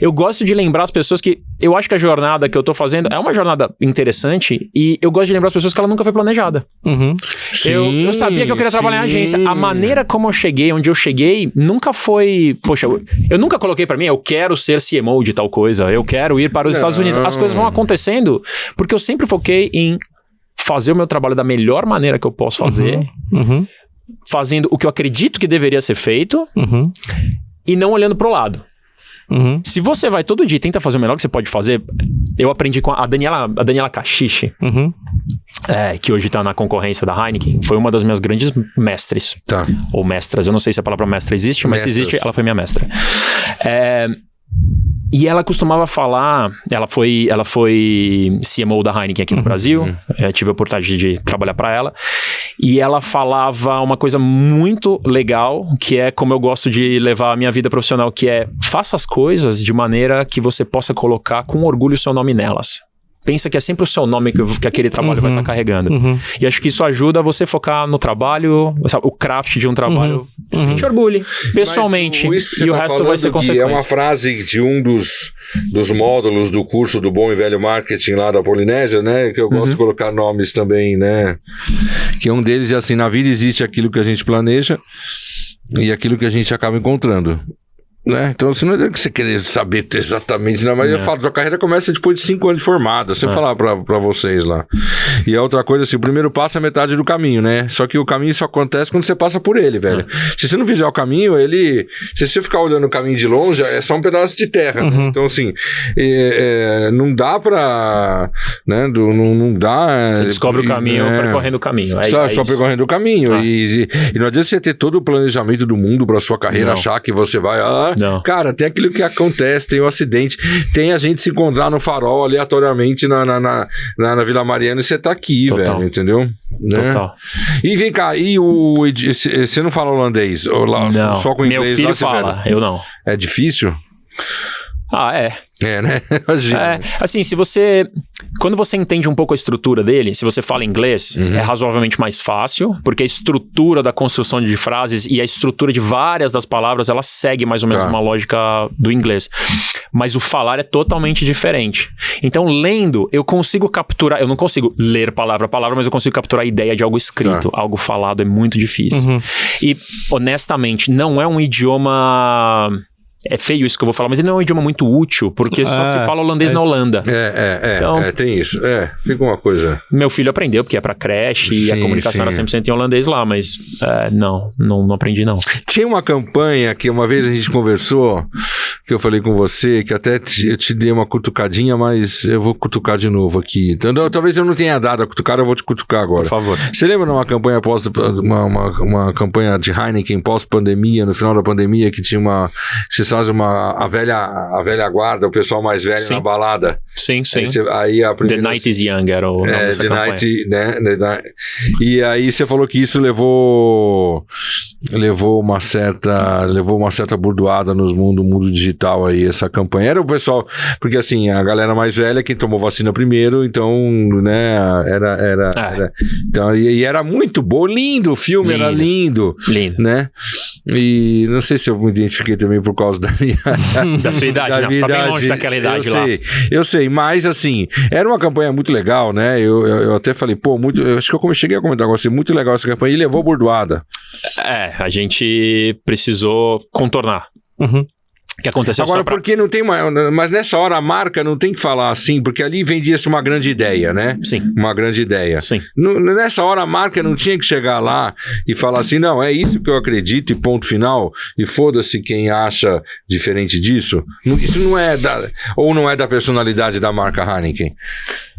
Eu gosto de lembrar as pessoas que... Eu acho que a jornada que eu tô fazendo é uma jornada interessante e eu gosto de lembrar as pessoas que ela nunca foi planejada. Eu sabia que eu queria trabalhar em agência. A maneira como eu cheguei, onde eu cheguei, nunca foi... Poxa, eu nunca coloquei pra mim, eu quero ser CMO de tal coisa, eu quero ir para os Estados Unidos. As coisas vão acontecendo porque eu sempre foquei em fazer o meu trabalho da melhor maneira que eu posso fazer, fazendo o que eu acredito que deveria ser feito e não olhando pro lado. Se você vai todo dia e tenta fazer o melhor que você pode fazer, eu aprendi com a Daniela Cachiche, que hoje tá na concorrência da Heineken, foi uma das minhas grandes mestres. Ou mestras, eu não sei se a palavra mestra existe, mas se existe, ela foi minha mestra. E ela costumava falar, ela foi CMO da Heineken aqui no Brasil, eu tive a oportunidade de trabalhar para ela, e ela falava uma coisa muito legal, que é como eu gosto de levar a minha vida profissional, que é faça as coisas de maneira que você possa colocar com orgulho o seu nome nelas. Pensa que é sempre o seu nome que aquele trabalho vai estar carregando. E acho que isso ajuda você a focar no trabalho, o craft de um trabalho. Te orgulhe, pessoalmente. E o resto vai ser consequência. É uma frase de um dos módulos do curso do Bom e Velho Marketing lá da Polinésia, né? Que eu gosto de colocar nomes também, né? Que um deles é assim, na vida existe aquilo que a gente planeja e aquilo que a gente acaba encontrando. Né? Então, assim, não é que você querer saber exatamente, né? Mas eu falo, a carreira começa depois de 5 anos de formado, eu sempre falava pra vocês lá. E a outra coisa, assim, o primeiro passo é metade do caminho, né? Só que o caminho só acontece quando você passa por ele, velho. Se você não fizer o caminho, se você ficar olhando o caminho de longe, é só um pedaço de terra. Então, assim, não dá pra... Né? Não dá... Você descobre o caminho percorrendo o caminho. Só percorrendo o caminho. E não adianta você ter todo o planejamento do mundo pra sua carreira, achar que você vai... Não. Cara, tem aquilo que acontece, tem o acidente, tem a gente se encontrar no farol aleatoriamente na Vila Mariana e você tá aqui, velho, entendeu? Total. E vem cá, você não fala holandês? Não, só com inglês? Meu filho fala, eu não. É difícil? É, né? Imagina. Assim, quando você entende um pouco a estrutura dele, se você fala inglês, é razoavelmente mais fácil, porque a estrutura da construção de frases e a estrutura de várias das palavras, ela segue mais ou menos uma lógica do inglês. Mas o falar é totalmente diferente. Então, lendo, eu consigo capturar, eu não consigo ler palavra a palavra, mas eu consigo capturar a ideia de algo escrito. Algo falado é muito difícil. E, honestamente, não é um idioma... É feio isso que eu vou falar, mas ele não é um idioma muito útil, porque só se fala holandês na Holanda. Então, tem isso. Fica uma coisa... Meu filho aprendeu, porque é pra creche e a comunicação era 100% em holandês lá, mas não aprendi não. Tinha uma campanha que uma vez a gente conversou, que eu falei com você, que até eu te dei uma cutucadinha, mas eu vou cutucar de novo aqui. Então, talvez eu não tenha dado a cutucada, eu vou te cutucar agora. Por favor. Você lembra de uma campanha uma campanha de Heineken pós-pandemia, no final da pandemia, que tinha vocês fazem a velha guarda, o pessoal mais velho na balada? Sim. Aí a primeira... The Night is Young era o nome dessa The campanha. Night, né? E aí você falou que isso levou uma certa burdoada no mundo digital aí, essa campanha. Era o pessoal, porque assim, a galera mais velha que tomou vacina primeiro, então, né, era então, e era muito bom, lindo, o filme era lindo, né? E não sei se eu me identifiquei também por causa da sua idade, você tá bem longe daquela idade lá. Eu sei, mas assim, era uma campanha muito legal, né? Eu até falei, eu acho que eu cheguei a comentar com você, muito legal essa campanha, e levou burdoada. A gente precisou contornar. Que aconteceu agora, porque não tem mas nessa hora a marca não tem que falar assim, porque ali vendia-se uma grande ideia, né? Sim. Uma grande ideia. Sim. Nessa hora a marca não tinha que chegar lá e falar assim, não, é isso que eu acredito e ponto final, e foda-se quem acha diferente disso. Isso não é não é da personalidade da marca Heineken.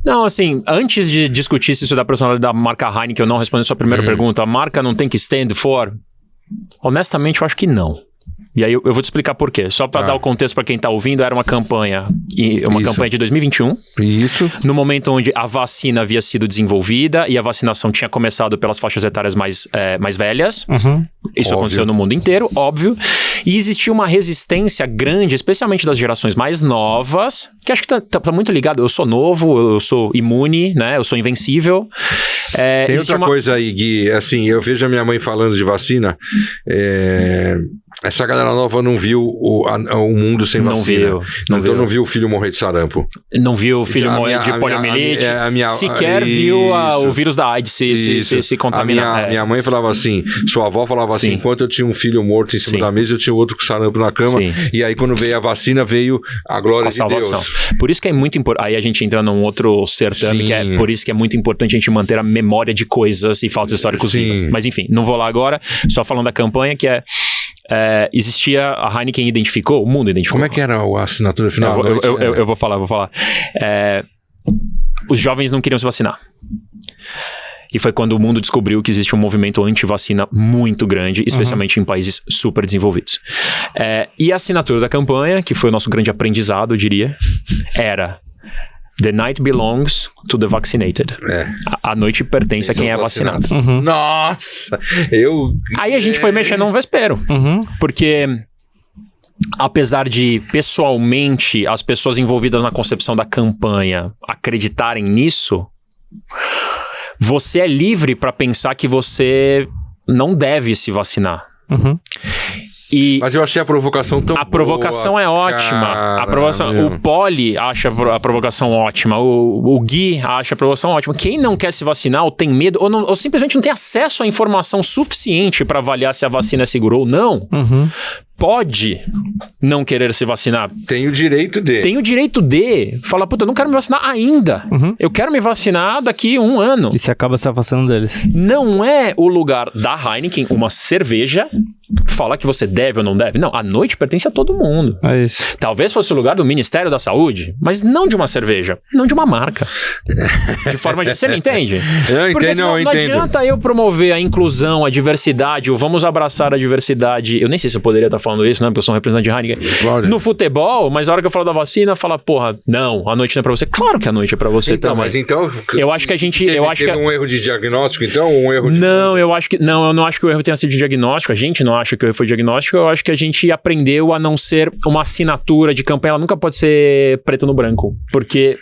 Não, assim, antes de discutir se isso é da personalidade da marca Heineken, eu não respondi a sua primeira pergunta, a marca não tem que stand for? Honestamente, eu acho que não. E aí eu vou te explicar por quê. Só para dar o contexto para quem tá ouvindo, era uma campanha campanha de 2021. Isso. No momento onde a vacina havia sido desenvolvida e a vacinação tinha começado pelas faixas etárias mais velhas. Isso aconteceu no mundo inteiro, óbvio. E existia uma resistência grande, especialmente das gerações mais novas, que acho que tá muito ligado. Eu sou novo, eu sou imune, né? Eu sou invencível. Tem outra coisa aí, Gui. Assim, eu vejo a minha mãe falando de vacina. Essa galera nova não viu o mundo sem vacina. Não viu o filho morrer de sarampo. Não viu o filho morrer de poliomielite. Sequer viu o vírus da AIDS se contaminar. Minha mãe falava assim, sua avó falava assim, enquanto eu tinha um filho morto em cima da mesa, eu tinha outro com sarampo na cama. E aí quando veio a vacina, veio a glória de Deus. Por isso que é muito importante. Aí a gente entra num outro certame, que é por isso que é muito importante a gente manter a memória de coisas e fatos históricos vivas. Mas enfim, não vou lá agora, só falando da campanha, que existia, a Heineken identificou, o mundo identificou. Como é que era a assinatura final? Eu vou falar. Os jovens não queriam se vacinar. E foi quando o mundo descobriu que existe um movimento anti-vacina muito grande, especialmente em países super desenvolvidos. E a assinatura da campanha, que foi o nosso grande aprendizado, eu diria, era: The night belongs to the vaccinated. A noite pertence a quem é vacinado. Nossa! Aí a gente foi mexer num vespeiro. Porque, apesar de, pessoalmente, as pessoas envolvidas na concepção da campanha acreditarem nisso, você é livre para pensar que você não deve se vacinar. Mas eu achei a provocação tão boa. A provocação é ótima. O Poli acha a provocação ótima. O Gui acha a provocação ótima. Quem não quer se vacinar ou tem medo ou simplesmente não tem acesso à informação suficiente para avaliar se a vacina é segura ou não, pode não querer se vacinar. Tem o direito de. Fala, puta, eu não quero me vacinar ainda. Eu quero me vacinar daqui 1 ano. E você acaba se afastando deles. Não é o lugar da Heineken, uma cerveja, falar que você deve ou não deve. Não, a noite pertence a todo mundo. É isso. Talvez fosse o lugar do Ministério da Saúde, mas não de uma cerveja, não de uma marca. De forma... Você me entende? Porque não adianta eu promover a inclusão, a diversidade, ou vamos abraçar a diversidade. Eu nem sei se eu poderia estar falando isso, né? Porque eu sou um representante de Heineken. No futebol, mas a hora que eu falo da vacina, fala, porra, não, a noite não é pra você. Claro que a noite é pra você também. Mas então... Eu acho que a gente... Teve um erro de diagnóstico, então? Não, eu não acho que o erro tenha sido de diagnóstico. A gente não acho que o erro foi diagnóstico, eu acho que a gente aprendeu a não ser uma assinatura de campanha, ela nunca pode ser preto no branco, porque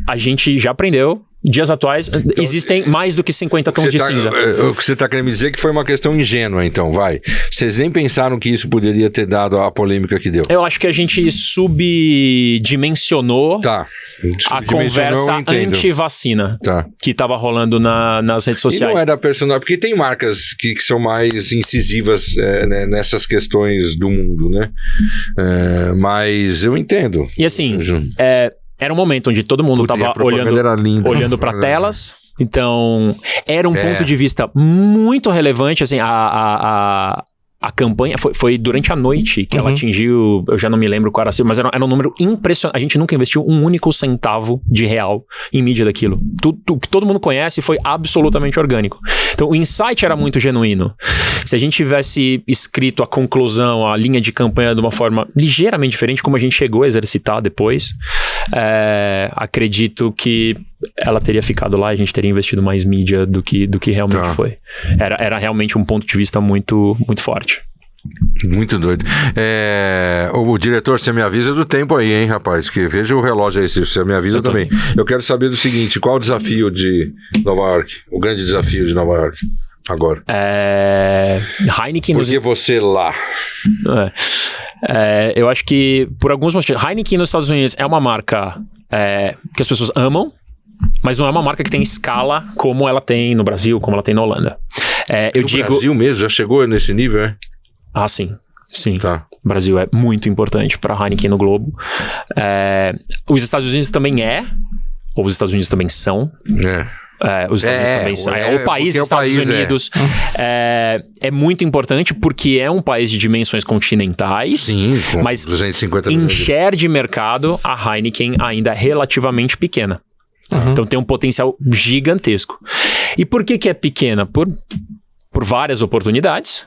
a gente já aprendeu. Dias atuais, então, existem mais do que 50 tons de cinza. O que você está querendo me dizer é que foi uma questão ingênua, então, vai. Vocês nem pensaram que isso poderia ter dado a polêmica que deu. Eu acho que a gente subdimensionou a conversa anti-vacina que estava rolando nas redes sociais. E não é da personagem, porque tem marcas que são mais incisivas né, nessas questões do mundo, né? Mas eu entendo. E assim, era um momento onde todo mundo estava olhando para telas. Então, era um ponto de vista muito relevante. Assim, a campanha foi durante a noite que ela atingiu, eu já não me lembro qual era, mas era um número impressionante. A gente nunca investiu um único centavo de real em mídia daquilo. O que todo mundo conhece foi absolutamente orgânico. Então, o insight era muito genuíno. Se a gente tivesse escrito a conclusão, a linha de campanha de uma forma ligeiramente diferente, como a gente chegou a exercitar depois, acredito que ela teria ficado lá e a gente teria investido mais mídia do que realmente foi. Era realmente um ponto de vista muito, muito forte. Muito doido. O diretor, você me avisa do tempo aí, hein, rapaz? Que veja o relógio aí, se você me avisa também. Eu quero saber do seguinte, qual o desafio de Nova York? O grande desafio de Nova York agora? Heineken... Por que você lá? Eu acho que, por alguns motivos... Heineken nos Estados Unidos é uma marca que as pessoas amam, mas não é uma marca que tem escala como ela tem no Brasil, como ela tem na Holanda. Brasil mesmo? Já chegou nesse nível, é? Ah, sim. Sim. O Brasil é muito importante para a Heineken no globo. Os Estados Unidos também ou os Estados Unidos também são. Os Estados Unidos também são. O país Estados Unidos é muito importante porque é um país de dimensões continentais. Sim, mas 250 em share de mercado, a Heineken ainda é relativamente pequena. Então tem um potencial gigantesco. E por que é pequena? Por várias oportunidades.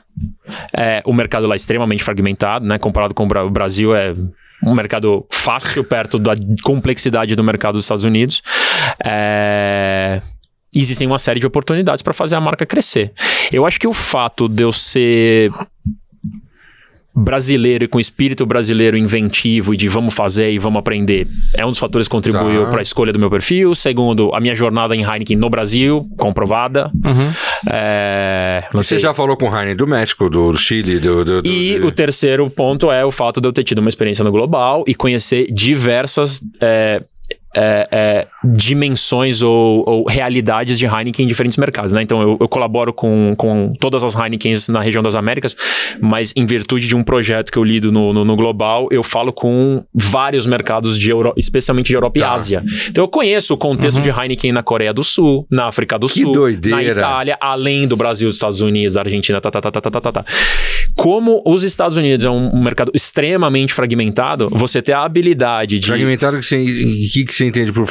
O mercado lá é extremamente fragmentado, né? Comparado com o Brasil, é um mercado fácil perto da complexidade do mercado dos Estados Unidos. Existem uma série de oportunidades para fazer a marca crescer. Eu acho que o fato de eu ser brasileiro e com espírito brasileiro inventivo e de vamos fazer e vamos aprender é um dos fatores que contribuiu para a escolha do meu perfil. Segundo, a minha jornada em Heineken no Brasil, comprovada. Você já falou com o Heineken do México, do Chile, o terceiro ponto é o fato de eu ter tido uma experiência no global e conhecer diversas dimensões ou realidades de Heineken em diferentes mercados, né? Então eu colaboro com todas as Heinekens na região das Américas, mas em virtude de um projeto que eu lido no global, eu falo com vários mercados especialmente de Europa e Ásia. Então eu conheço o contexto de Heineken na Coreia do Sul, na África do Sul, na Itália, além do Brasil, dos Estados Unidos, da Argentina, Como os Estados Unidos é um mercado extremamente fragmentado, você ter a habilidade de... Fragmentado, o que você entende por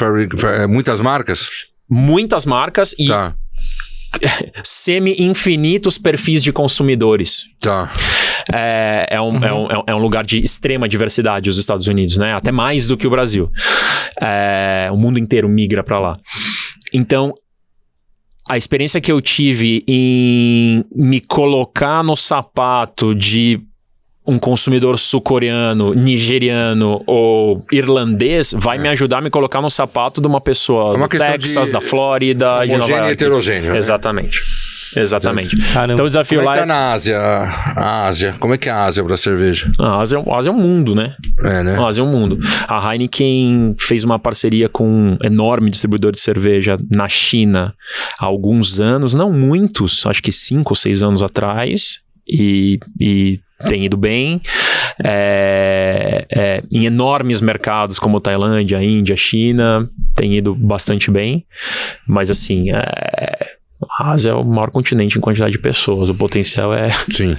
muitas marcas? Muitas marcas e semi-infinitos perfis de consumidores. É um lugar de extrema diversidade, os Estados Unidos, né? Até mais do que o Brasil. O mundo inteiro migra para lá. Então, a experiência que eu tive em me colocar no sapato de um consumidor sul-coreano, nigeriano ou irlandês vai me ajudar a me colocar no sapato de uma pessoa do Texas, da Flórida, de Nova York. Heterogêneo. Exatamente. Caramba. Então o desafio como lá tá na Ásia? A Ásia. Como é que é a Ásia para cerveja? A Ásia é um mundo, né? Né? A Ásia é um mundo. A Heineken fez uma parceria com um enorme distribuidor de cerveja na China há alguns anos, não muitos, acho que 5 ou 6 anos atrás, e tem ido bem, em enormes mercados como Tailândia, Índia, China, tem ido bastante bem, mas assim, a Ásia é o maior continente em quantidade de pessoas, o potencial é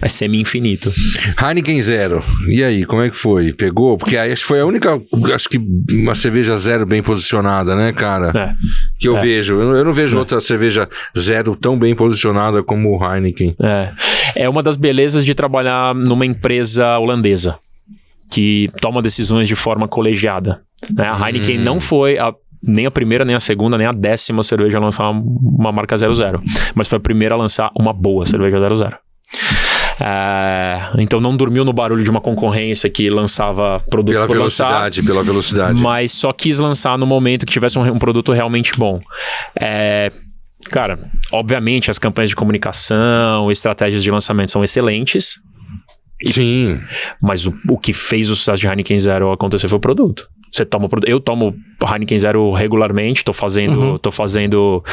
semi-infinito. Heineken Zero, e aí, como é que foi? Pegou? Porque aí foi a única, acho que uma cerveja zero bem posicionada, né, cara? Que eu vejo, eu não vejo outra cerveja zero tão bem posicionada como o Heineken. É uma das belezas de trabalhar numa empresa holandesa, que toma decisões de forma colegiada. A Heineken não foi nem a primeira, nem a segunda, nem a 10ª cerveja a lançar uma marca 00. Mas foi a primeira a lançar uma boa cerveja 00. Então não dormiu no barulho de uma concorrência que lançava produtos pela velocidade. Mas só quis lançar no momento que tivesse um produto realmente bom. Cara, obviamente as campanhas de comunicação, estratégias de lançamento são excelentes. Sim. Mas o que fez o sucesso de Heineken Zero acontecer foi o produto. Você toma eu tomo Heineken Zero regularmente, tô fazendo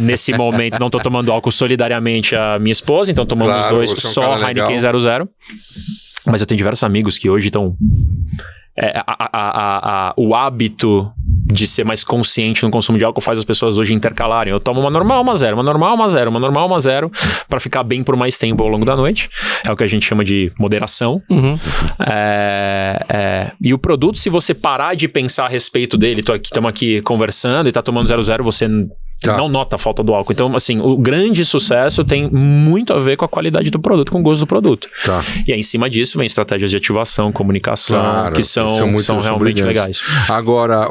nesse momento, não tô tomando álcool solidariamente a minha esposa, então tomamos os dois só Heineken 00. Mas eu tenho diversos amigos que hoje estão... o hábito de ser mais consciente no consumo de álcool faz as pessoas hoje intercalarem. Eu tomo uma normal, uma zero, uma normal, uma zero, uma normal, uma zero, para ficar bem por mais tempo ao longo da noite. É o que a gente chama de moderação. E o produto, se você parar de pensar a respeito dele, estamos aqui conversando e tá tomando 00, você não nota a falta do álcool. Então, assim, o grande sucesso tem muito a ver com a qualidade do produto, com o gosto do produto. E aí, em cima disso, vem estratégias de ativação, comunicação, que são realmente legais. Agora,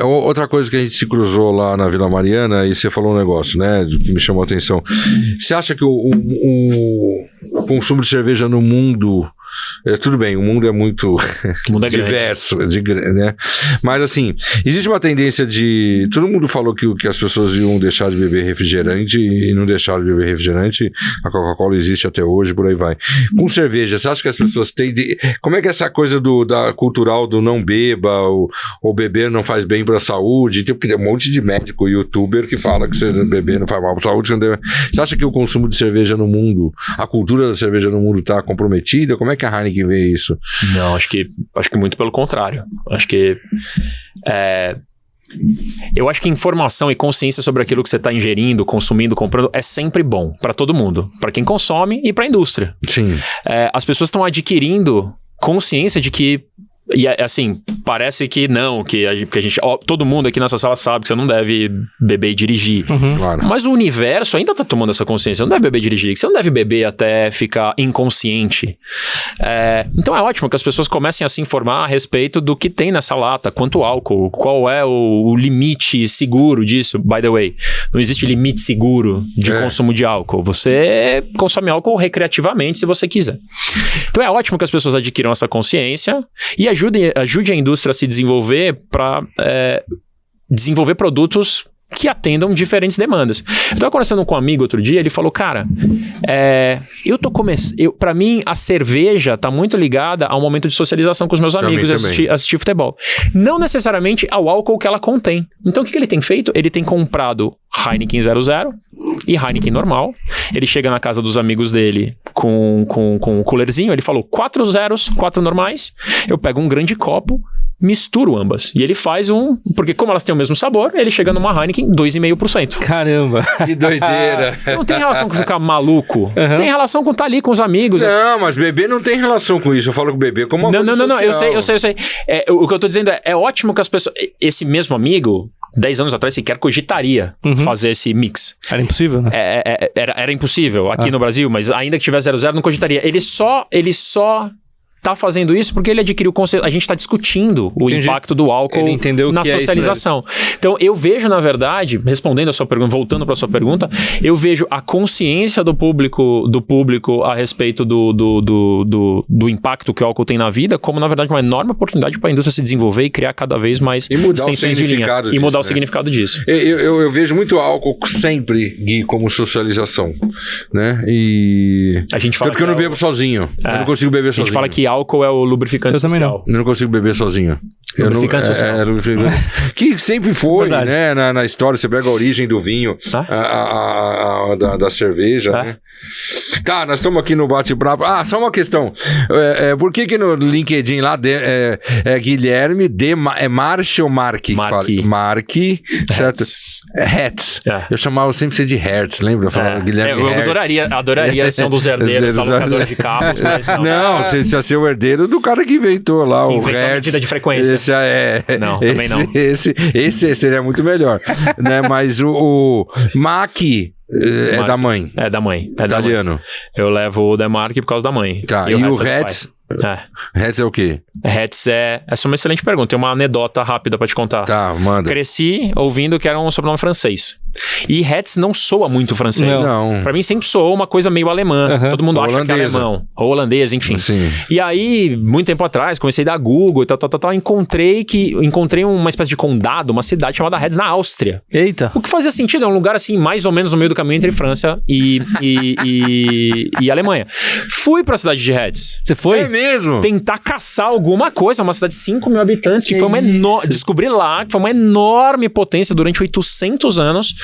outra coisa que a gente se cruzou lá na Vila Mariana, e você falou um negócio, né, que me chamou a atenção. Você acha que o consumo de cerveja no mundo... tudo bem, o mundo é muito diverso, né? Mas assim, existe uma tendência de... Todo mundo falou que as pessoas iam deixar de beber refrigerante e não deixaram de beber refrigerante. A Coca-Cola existe até hoje, por aí vai. Com cerveja, você acha que as pessoas têm... Como é que é essa coisa da cultural do não beba, ou beber não faz bem para a saúde? Porque tem um monte de médico, youtuber que fala que você beber não faz mal para a saúde. Você acha que o consumo de cerveja no mundo, a cultura da cerveja no mundo está comprometida? Como é que a Heineken vê isso? Não, acho que muito pelo contrário. Acho que eu acho que informação e consciência sobre aquilo que você está ingerindo, consumindo, comprando é sempre bom para todo mundo, para quem consome e para a indústria. Sim. As pessoas estão adquirindo consciência de que, e assim, parece que não, que a gente, todo mundo aqui nessa sala sabe que você não deve beber e dirigir. Claro. Mas o universo ainda tá tomando essa consciência. Você não deve beber e dirigir, que você não deve beber até ficar inconsciente. Então é ótimo que as pessoas comecem a se informar a respeito do que tem nessa lata, quanto álcool, qual é o limite seguro disso. By the way, não existe limite seguro de consumo de álcool. Você consome álcool recreativamente se você quiser. Então é ótimo que as pessoas adquiram essa consciência e ajude a indústria a se desenvolver para desenvolver produtos que atendam diferentes demandas. Eu estava conversando com um amigo outro dia, ele falou, cara, para mim a cerveja está muito ligada ao momento de socialização com os meus amigos, assistir futebol. Não necessariamente ao álcool que ela contém. Então o que ele tem feito? Ele tem comprado Heineken 00 e Heineken normal. Ele chega na casa dos amigos dele com um coolerzinho, ele falou 4 zeros, 4 normais, eu pego um grande copo, misturo ambas. E ele faz porque como elas têm o mesmo sabor, ele chega numa Heineken 2,5%. Caramba! Que doideira! Não tem relação com ficar maluco. Tem relação com estar ali com os amigos. Não, mas beber não tem relação com isso. Eu falo que beber como uma coisa social. Não, eu sei. O que eu tô dizendo é ótimo que as pessoas... Esse mesmo amigo, 10 anos atrás, sequer cogitaria fazer esse mix. Era impossível, né? Era impossível aqui no Brasil, mas ainda que tivesse 00, não cogitaria. Ele só tá fazendo isso porque ele adquiriu conceito. A gente tá discutindo o impacto do álcool na socialização. Então, eu vejo, na verdade, respondendo a sua pergunta, voltando para a sua pergunta, eu vejo a consciência do público a respeito do impacto que o álcool tem na vida como, na verdade, uma enorme oportunidade para a indústria se desenvolver e criar cada vez mais extensões de linha. E mudar o significado disso. Eu vejo muito álcool sempre, Gui, como socialização, né? E... A gente fala tanto que eu não bebo sozinho. Eu não consigo beber sozinho. A gente fala que álcool é o lubrificante social. Também não. Eu não consigo beber sozinho. Lubrificante social. Que sempre foi, né? Na história, você pega a origem do vinho, da cerveja, né? Tá, nós estamos aqui no bate-papo. Só uma questão. Por que no LinkedIn lá é Guilherme Marchi ou Marque? Marque, certo? Hertz. Eu chamava sempre você de Hertz, lembra? Eu falava Guilherme Hertz. Eu adoraria ser um dos herdeiros da locadora de carros, mas não. Você precisa ser o herdeiro do cara que inventou lá o Hertz. Medida de frequência. Não, também não. Esse seria muito melhor. Né? Mas o Mac é da mãe. É da mãe. É italiano. Da mãe. Eu levo o Demarque por causa da mãe. Tá, e o Hertz? Hertz é o quê? Hertz essa é uma excelente pergunta. Tem uma anedota rápida pra te contar. Tá, manda. Cresci ouvindo que era um sobrenome francês. E Hertz não soa muito francês. Não. Pra mim sempre soou uma coisa meio alemã. Todo mundo acha que é alemão. Ou holandês, enfim. Sim. E aí, muito tempo atrás, comecei a dar Google e tal, encontrei uma espécie de condado, uma cidade chamada Hertz na Áustria. Eita. O que fazia sentido, é um lugar assim, mais ou menos no meio do caminho entre França e Alemanha. Fui pra cidade de Hertz. Você foi? É mesmo? Tentar caçar alguma coisa, uma cidade de 5 mil habitantes, que foi uma descobri lá que foi uma enorme potência durante 800 anos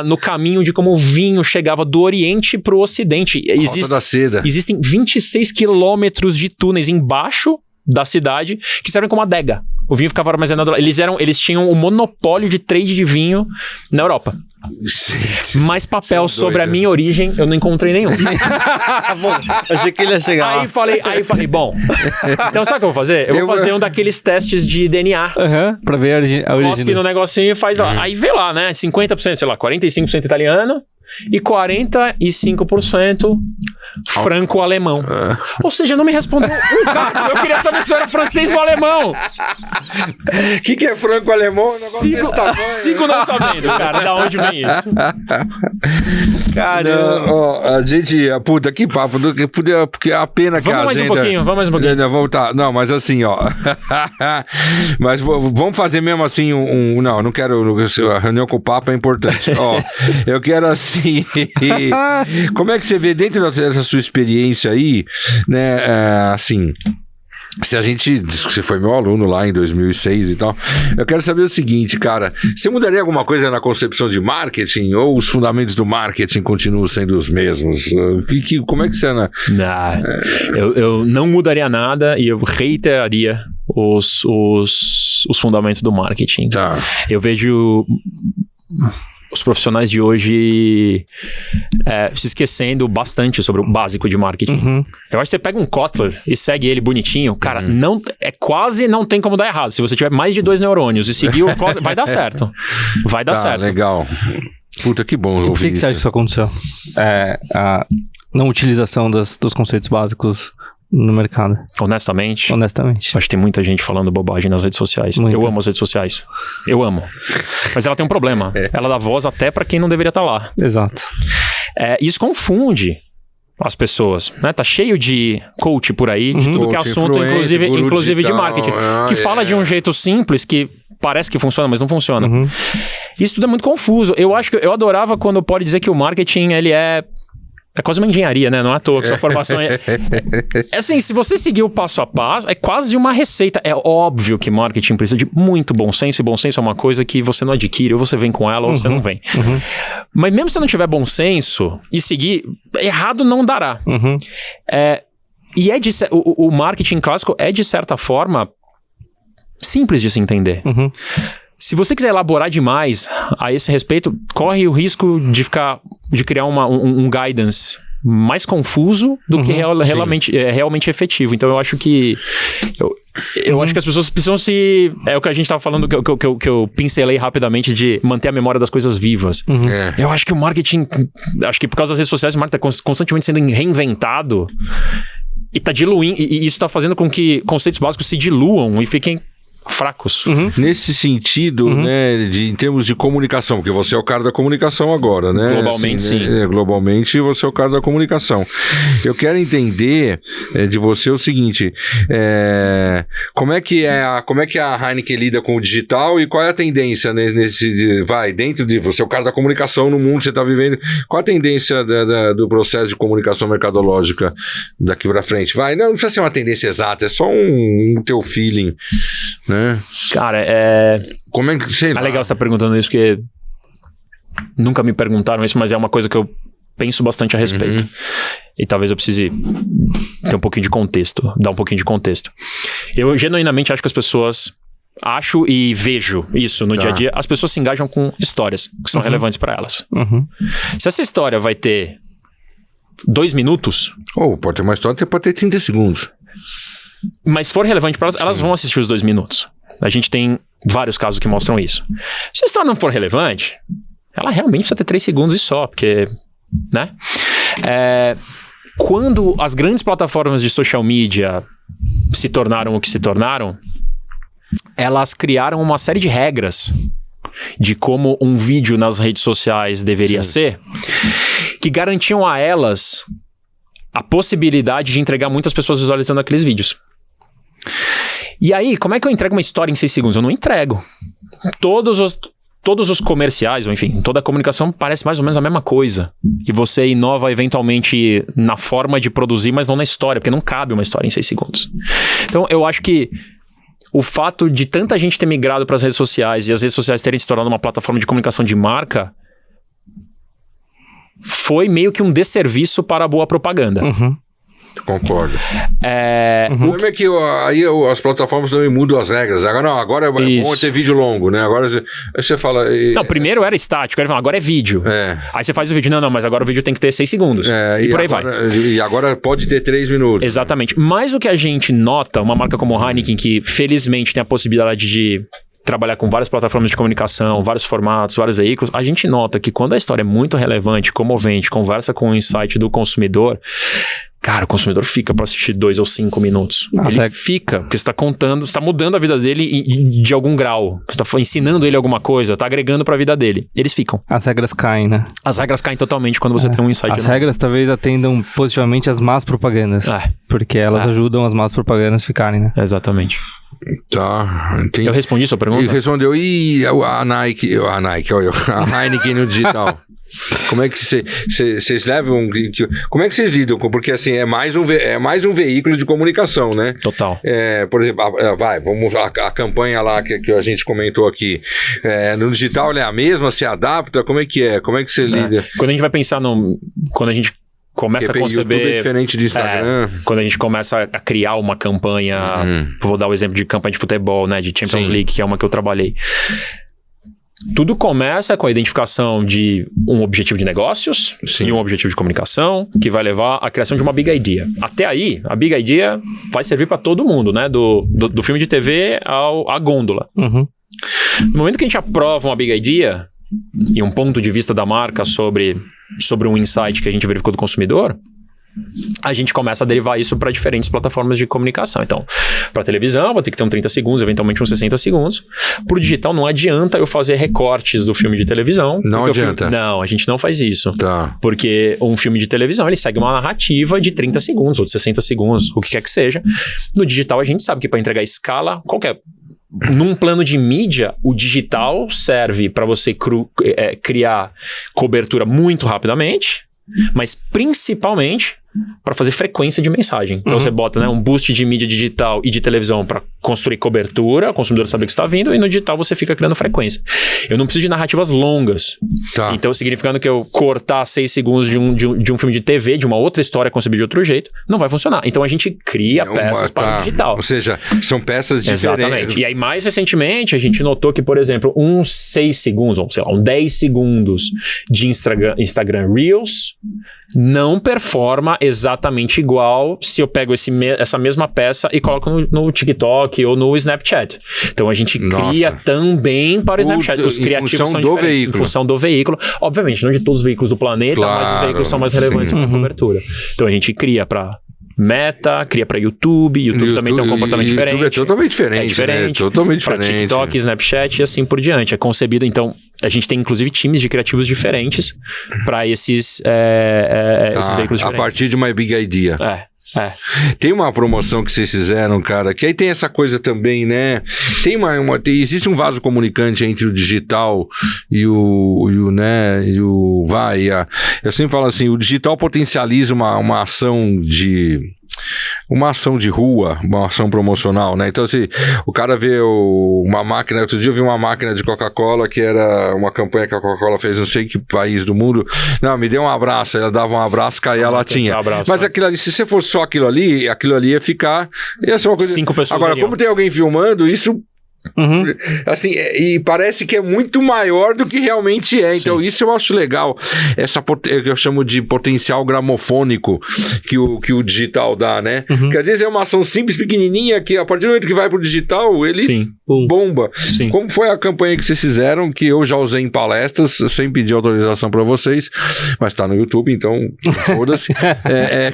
no caminho de como o vinho chegava do Oriente pro Ocidente. Rota da seda. Existem 26 quilômetros de túneis embaixo da cidade que servem como adega. O vinho ficava armazenado lá. Eles tinham o monopólio de trade de vinho na Europa. Mais papel sobre a minha origem, eu não encontrei nenhum. Bom, achei que ele ia chegar lá. Aí falei, bom, então sabe o que eu vou fazer? Eu vou fazer um daqueles testes de DNA. Pra ver a origem. Cospe no negocinho e faz lá. Aí vê lá, né? 50%, sei lá, 45% italiano e 45% franco-alemão. Ou seja, não me respondeu um cara. Eu queria saber se eu era francês ou alemão. O que é franco-alemão? Sigo não sabendo, cara, da onde vem isso. Caramba. A gente, puta, que papo. Porque a pena que a agenda... Vamos mais um pouquinho. Não, mas assim, ó. Mas vamos fazer mesmo assim não quero... A reunião com o Papa é importante. Ó, eu quero assim... Como é que você vê dentro dessa sua experiência aí, né, assim... Você foi meu aluno lá em 2006 e tal. Eu quero saber o seguinte, cara. Você mudaria alguma coisa na concepção de marketing? Ou os fundamentos do marketing continuam sendo os mesmos? Como é que você... Eu não mudaria nada e eu reiteraria os fundamentos do marketing. Tá. Eu vejo... os profissionais de hoje se esquecendo bastante sobre o básico de marketing. Eu acho que você pega um Kotler e segue ele bonitinho, cara, quase não tem como dar errado. Se você tiver mais de 2 neurônios e seguir o Kotler, vai dar certo. Vai dar certo. Legal. Puta, que bom ouvir isso. Por que você acha que isso aconteceu? A não utilização dos conceitos básicos no mercado. Honestamente. Honestamente. Acho que tem muita gente falando bobagem nas redes sociais. Muito. Eu amo as redes sociais. Eu amo. Mas ela tem um problema. Ela dá voz até pra quem não deveria estar lá. Exato. Isso confunde as pessoas, né? Tá cheio de coach por aí, de tudo que é assunto, inclusive de marketing, que fala de um jeito simples que parece que funciona, mas não funciona. Isso tudo é muito confuso. Eu acho que eu adorava quando pode dizer que o marketing, ele é quase uma engenharia, né? Não é à toa que sua formação é assim, se você seguir o passo a passo, é quase uma receita. É óbvio que marketing precisa de muito bom senso, e bom senso é uma coisa que você não adquire, ou você vem com ela, ou você não vem. Mas mesmo se você não tiver bom senso e seguir, errado não dará. E o marketing clássico é, de certa forma, simples de se entender. Se você quiser elaborar demais a esse respeito, corre o risco de criar um guidance mais confuso do que realmente efetivo. Então eu acho que eu acho que as pessoas precisam é o que a gente estava falando, que eu pincelei rapidamente, de manter a memória das coisas vivas. Eu acho que o marketing, acho que por causa das redes sociais, o marketing está constantemente sendo reinventado e está diluindo, e isso está fazendo com que conceitos básicos se diluam e fiquem fracos. Nesse sentido, né, em termos de comunicação, porque você é o cara da comunicação agora, né? Globalmente, assim, sim. Né? Globalmente, você é o cara da comunicação. Eu quero entender de você o seguinte, como é que a Heineken lida com o digital e qual é a tendência dentro de você é o cara da comunicação no mundo que você está vivendo, qual a tendência do processo de comunicação mercadológica daqui para frente? Não precisa ser uma tendência exata, é só um teu feeling, né? Cara, como é que, sei lá. É legal você estar perguntando isso, porque nunca me perguntaram isso, mas é uma coisa que eu penso bastante a respeito. E talvez eu precise ter um pouquinho de contexto, dar um pouquinho de contexto. Eu genuinamente acho que as pessoas... Acho e vejo isso no dia a dia. As pessoas se engajam com histórias que são relevantes para elas. Se essa história vai ter 2 minutos... pode ter uma história, pode ter 30 segundos. Mas for relevante para elas, elas vão assistir os 2 minutos. A gente tem vários casos que mostram isso. Se a história não for relevante, ela realmente precisa ter 3 segundos e só, porque, né? Quando as grandes plataformas de social media se tornaram o que se tornaram, elas criaram uma série de regras de como um vídeo nas redes sociais deveria ser, que garantiam a elas a possibilidade de entregar muitas pessoas visualizando aqueles vídeos. E aí, como é que eu entrego uma história em 6 segundos? Eu não entrego. Todos os comerciais, ou enfim, toda a comunicação parece mais ou menos a mesma coisa. E você inova eventualmente na forma de produzir, mas não na história, porque não cabe uma história em 6 segundos. Então, eu acho que o fato de tanta gente ter migrado para as redes sociais e as redes sociais terem se tornado uma plataforma de comunicação de marca foi meio que um desserviço para a boa propaganda. Concordo. O problema é que aí as plataformas também mudam as regras. Agora é bom ter vídeo longo, né? Agora você fala... Não, primeiro era estático, agora é vídeo. Aí você faz o vídeo, não, mas agora o vídeo tem que ter 6 segundos. E por aí vai. E agora pode ter 3 minutos. Exatamente. Mas o que a gente nota, uma marca como Heineken, que felizmente tem a possibilidade de trabalhar com várias plataformas de comunicação, vários formatos, vários veículos, a gente nota que quando a história é muito relevante, comovente, conversa com o insight do consumidor, cara, o consumidor fica para assistir 2 ou 5 minutos. Ele fica, porque você está contando, você está mudando a vida dele de algum grau. Você está ensinando ele alguma coisa, está agregando para a vida dele. Eles ficam. As regras caem, né? As regras caem totalmente quando você tem um insight. As regras talvez atendam positivamente as más propagandas. Porque elas ajudam as más propagandas a ficarem, né? Exatamente. Tá, entendi. Eu respondi sua pergunta? Ele respondeu, e a Heineken no digital? Como é que vocês levam? Como é que vocês lidam com? Porque assim, é mais um veículo de comunicação, né? Total. Por exemplo, vamos a campanha lá que a gente comentou aqui. No digital ela é a mesma? Se adapta? Como é que é? Como é que você lida? Quando a gente vai pensar quando a gente começa a conceber... YouTube é diferente de Instagram. Quando a gente começa a criar uma campanha... Vou dar o exemplo de campanha de futebol, né? De Champions League, que é uma que eu trabalhei. Tudo começa com a identificação de um objetivo de negócios e um objetivo de comunicação que vai levar à criação de uma big idea. Até aí, a big idea vai servir para todo mundo, né? Do filme de TV à gôndola. No momento que a gente aprova uma big idea e um ponto de vista da marca sobre um insight que a gente verificou do consumidor, a gente começa a derivar isso para diferentes plataformas de comunicação. Então, para televisão, vou ter que ter 30 segundos, eventualmente uns 60 segundos. Para o digital, não adianta eu fazer recortes do filme de televisão. Não adianta? Não, a gente não faz isso. Tá. Porque um filme de televisão, ele segue uma narrativa de 30 segundos ou de 60 segundos, o que quer que seja. No digital, a gente sabe que para entregar escala, qualquer... Num plano de mídia, o digital serve para você criar cobertura muito rapidamente, mas principalmente para fazer frequência de mensagem. Então você bota, né, um boost de mídia digital e de televisão para construir cobertura, o consumidor saber que está vindo, e no digital você fica criando frequência. Eu não preciso de narrativas longas. Tá. Então, significando que eu cortar 6 segundos de um filme de TV, de uma outra história concebida de outro jeito, não vai funcionar. Então a gente cria peças para o digital. Ou seja, são peças diferentes. Exatamente. E aí, mais recentemente, a gente notou que, por exemplo, uns 6 segundos, ou sei lá, 10 segundos de Instagram Reels não performa exatamente igual se eu pego essa mesma peça e coloco no TikTok ou no Snapchat. Então a gente cria também para o Snapchat. Os criativos são diferentes em função do veículo. Obviamente, não de todos os veículos do planeta, mas os veículos são mais relevantes para a cobertura. Então a gente cria para Meta, cria para YouTube. YouTube também tem um comportamento diferente. YouTube é totalmente diferente. É diferente. Né? Totalmente pra diferente. TikTok, Snapchat e assim por diante. É concebido, então, a gente tem inclusive times de criativos diferentes para esses veículos diferentes. A partir de uma big idea. Tem uma promoção que vocês fizeram, cara, que aí tem essa coisa também, né? Existe um vaso comunicante entre o digital e eu sempre falo assim, o digital potencializa uma ação de rua, uma ação promocional, né? Então, assim, o cara vê uma máquina... Outro dia eu vi uma máquina de Coca-Cola que era uma campanha que a Coca-Cola fez, não sei que país do mundo. Não, me deu um abraço. Ela dava um abraço, caía a latinha. Mas aquilo ali, se você fosse só aquilo ali ia ficar... Ia ser uma coisa... 5 pessoas. Agora, como tem alguém filmando, isso... Assim, e parece que é muito maior do que realmente é. Então isso eu acho legal, essa que eu chamo de potencial gramofônico que o digital dá, né? Porque às vezes é uma ação simples, pequenininha, que a partir do momento que vai pro digital ele bomba. Como foi a campanha que vocês fizeram, que eu já usei em palestras sem pedir autorização para vocês, mas tá no YouTube, então foda-se.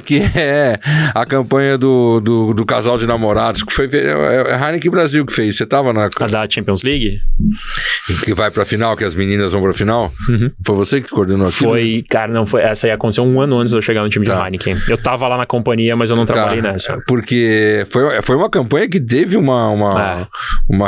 Que é a campanha do casal de namorados, que foi a Heineken Brasil que fez. Você tava na... A da Champions League? Que vai pra final, que as meninas vão pra final? Foi você que coordenou aquilo? Foi, cara, não foi. Essa aí aconteceu um ano antes de eu chegar no time de Heineken. Eu tava lá na companhia, mas eu não trabalhei nessa. Porque foi uma campanha que teve uma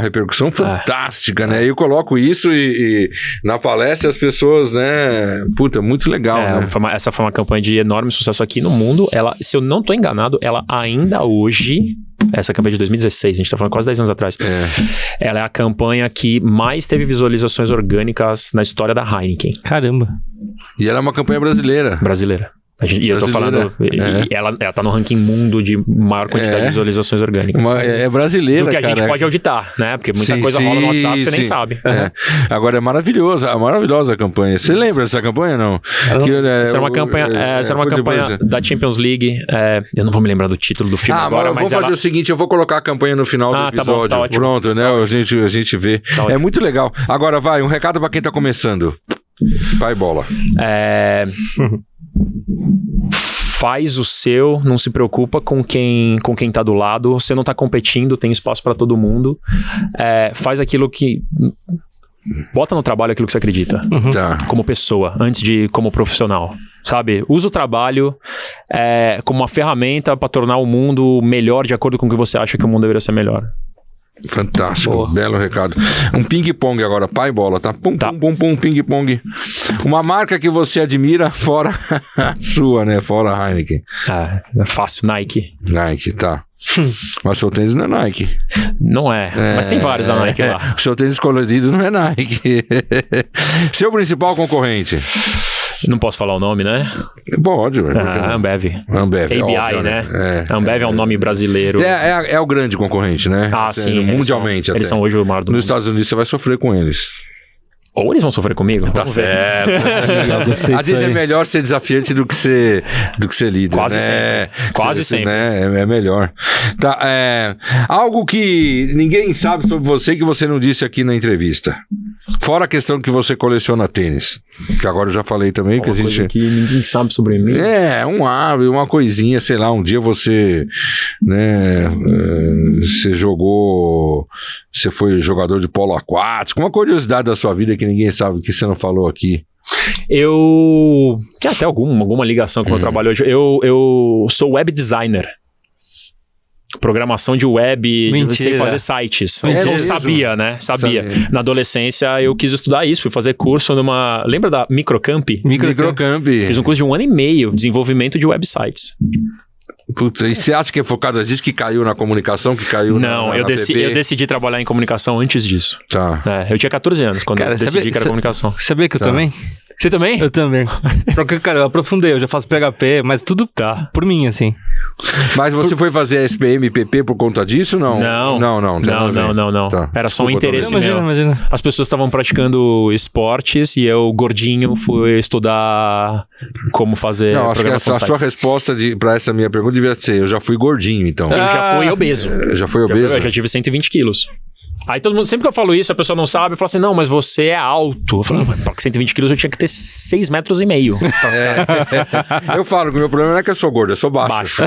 repercussão fantástica, né? Eu coloco isso e na palestra as pessoas, né? Puta, muito legal, né? Essa foi uma campanha de enorme sucesso aqui no mundo. Ela, se eu não tô enganado, ela ainda hoje... Essa campanha de 2016, a gente tá falando quase 10 anos atrás. Ela é a campanha que mais teve visualizações orgânicas na história da Heineken. Caramba. E ela é uma campanha brasileira. E eu tô falando... Ela tá no ranking mundo de maior quantidade de visualizações orgânicas. É brasileira, do que a gente pode auditar, né? Porque muita coisa rola no WhatsApp, você nem sabe. Agora é maravilhosa a campanha. Você lembra dessa campanha, não? Essa era uma campanha da Champions League. Eu não vou me lembrar do título do filme agora, mas vou fazer o seguinte, eu vou colocar a campanha no final do episódio. Tá ótimo. Pronto, né? A gente vê. Tá ótimo. Muito legal. Agora vai, um recado pra quem tá começando. Vai, bola. Faz o seu, não se preocupa com quem tá do lado. Você não tá competindo, tem espaço pra todo mundo. Faz aquilo que... Bota no trabalho aquilo que você acredita. Como pessoa, antes de como profissional. Sabe? Usa o trabalho como uma ferramenta pra tornar o mundo melhor de acordo com o que você acha que o mundo deveria ser melhor. Fantástico, belo recado. Um ping-pong agora, pai bola, tá? Pum, ping-pong. Uma marca que você admira fora sua, né? Fora a Heineken. É fácil, Nike, tá. Mas seu tênis não é Nike. Não mas tem vários da Nike lá. Seu tênis colorido não é Nike. Seu principal concorrente? Não posso falar o nome, né? Pode, velho. Ambev. ABI, óbvio, né? Ambev é um nome brasileiro. É o grande concorrente, né? Sim. Mundialmente eles são hoje o maior do mundo. Nos Estados Unidos você vai sofrer com eles. Ou eles vão sofrer comigo. Tá certo. Às vezes é melhor ser desafiante do que ser líder. Quase sempre. Né? É melhor. Tá, algo que ninguém sabe sobre você que você não disse aqui na entrevista. Fora a questão que você coleciona tênis. Que agora eu já falei também. Que a gente... que ninguém sabe sobre mim. Uma coisinha, sei lá. Um dia você... né? Você jogou... Você foi jogador de polo aquático. Uma curiosidade da sua vida que ninguém sabe, que você não falou aqui. Eu... Tem até alguma ligação com o meu trabalho hoje. Eu sou web designer. Programação de web, sei fazer sites. Eu sabia, né? Sabia. Na adolescência eu quis estudar isso, fui fazer curso numa... Lembra da Microcamp? Microcamp. Fiz um curso de 1 ano e meio, desenvolvimento de websites. Puta, e você acha que é focado disso que caiu na comunicação, que caiu Não, eu decidi trabalhar em comunicação antes disso. Tá. Eu tinha 14 anos quando eu decidi que era comunicação. Sabia que eu também? Você também? Eu também. Só que, cara, eu aprofundei, eu já faço PHP, mas tudo por mim, assim. Mas você foi fazer a SPM e PP por conta disso, não? Não. Tá. Era só um interesse meu. Imagina. As pessoas estavam praticando esportes e eu, gordinho, fui estudar como fazer programação. Acho que a sua resposta pra essa minha pergunta devia ser, eu já fui gordinho, então. Eu já fui obeso. Já foi obeso? Eu já tive 120 quilos. Aí todo mundo, sempre que eu falo isso, a pessoa não sabe, eu falo assim, não, mas você é alto. Eu falo, mas pra 120 quilos eu tinha que ter 6,5 metros. Eu falo que o meu problema não é que eu sou gordo, eu sou baixo.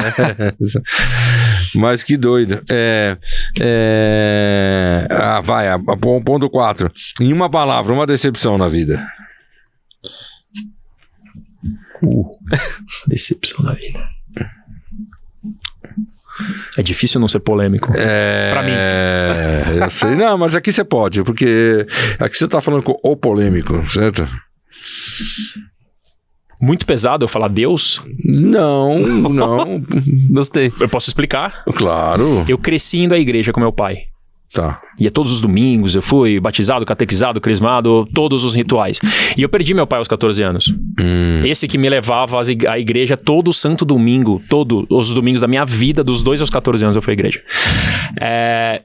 Mas que doido. Ponto 4. Em uma palavra, uma decepção na vida. Decepção na vida. É difícil não ser polêmico. Pra mim. Eu sei. Não, mas aqui você pode, porque aqui você tá falando com o polêmico, certo? Muito pesado eu falar Deus? Não. Gostei. Eu posso explicar? Claro. Eu cresci indo à igreja com meu pai. Tá. Ia todos os domingos, eu fui batizado, catequizado, crismado, todos os rituais. E eu perdi meu pai aos 14 anos. Esse que me levava à igreja todo santo domingo, todos os domingos da minha vida, dos 2 aos 14 anos eu fui à igreja.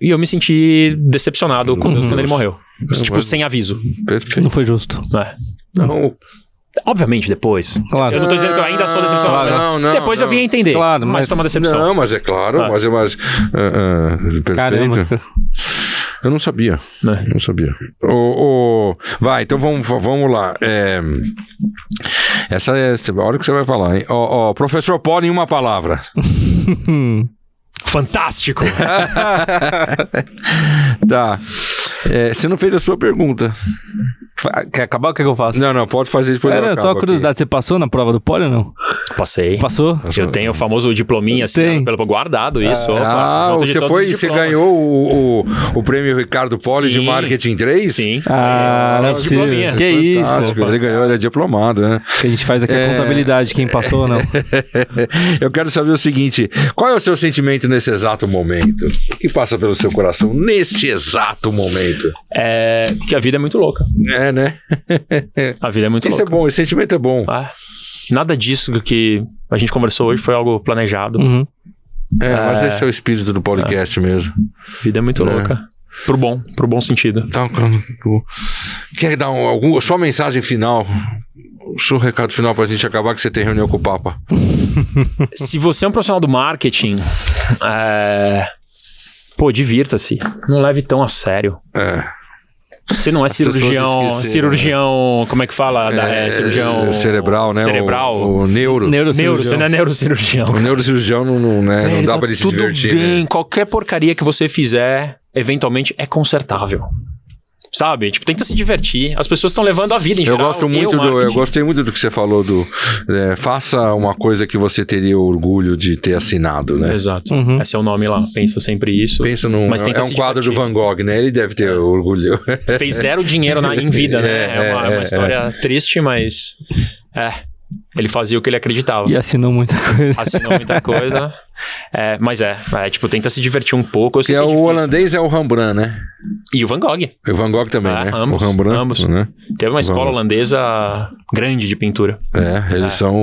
E eu me senti decepcionado com Deus quando ele morreu. Tipo, sem aviso. Perfeito. Não foi justo. Não. Obviamente, depois. Claro. Eu não tô dizendo que eu ainda sou decepcionado. Não. Depois eu vim a entender. Claro, mas foi uma decepção. Não, mas é claro. Mas perfeito. Caramba. Eu não sabia. Não sabia. Vai, então vamos lá. Essa é a hora que você vai falar, hein? Professor Poli, em uma palavra. Fantástico! Tá. Você não fez a sua pergunta. Quer acabar? O que eu faço? Não, pode fazer depois. Era só uma curiosidade. Você passou na prova do poli ou não? Passei. Passou? Eu tenho o famoso diplominha assim, guardado isso. Você ganhou o prêmio Ricardo Poli de Marketing 3? Sim. Não é possível. Que fantástico. isso? Ele ganhou, ele é diplomado, né? Que a gente faz aqui a contabilidade, quem passou ou não. Eu quero saber o seguinte, qual é o seu sentimento nesse exato momento? O que passa pelo seu coração neste exato momento? Que a vida é muito louca. Né? A vida é muito louca. Isso é bom, esse sentimento é bom. Nada disso do que a gente conversou hoje foi algo planejado. Uhum. Mas esse é o espírito do podcast mesmo. A vida é muito louca. Pro bom sentido. Então, quer dar sua mensagem final? O seu recado final pra gente acabar, que você tem reunião com o Papa. Se você é um profissional do marketing, divirta-se. Não leve tão a sério. Você não é cirurgião, como é que fala? Cirurgião cerebral, né? Cerebral. O neuro. Você não é neurocirurgião. O neurocirurgião não dá pra ele se divertir. Tudo bem, né? qualquer porcaria que você fizer, eventualmente é consertável. Sabe? Tipo, tenta se divertir. As pessoas estão levando a vida em geral. Eu gostei muito do que você falou faça uma coisa que você teria orgulho de ter assinado, né? Exato. Uhum. Esse é o nome lá. Pensa sempre isso. Pensa mas é um quadro do Van Gogh, né? Ele deve ter orgulho. Fez 0 dinheiro em vida, né? É uma história triste, mas... Ele fazia o que ele acreditava. E assinou muita coisa. Mas tipo, tenta se divertir um pouco. O holandês é o Rembrandt, né? E o Van Gogh. E o Van Gogh também, né? Ambos, o Rembrandt, ambos. Né? Teve uma escola holandesa grande de pintura. Eles são...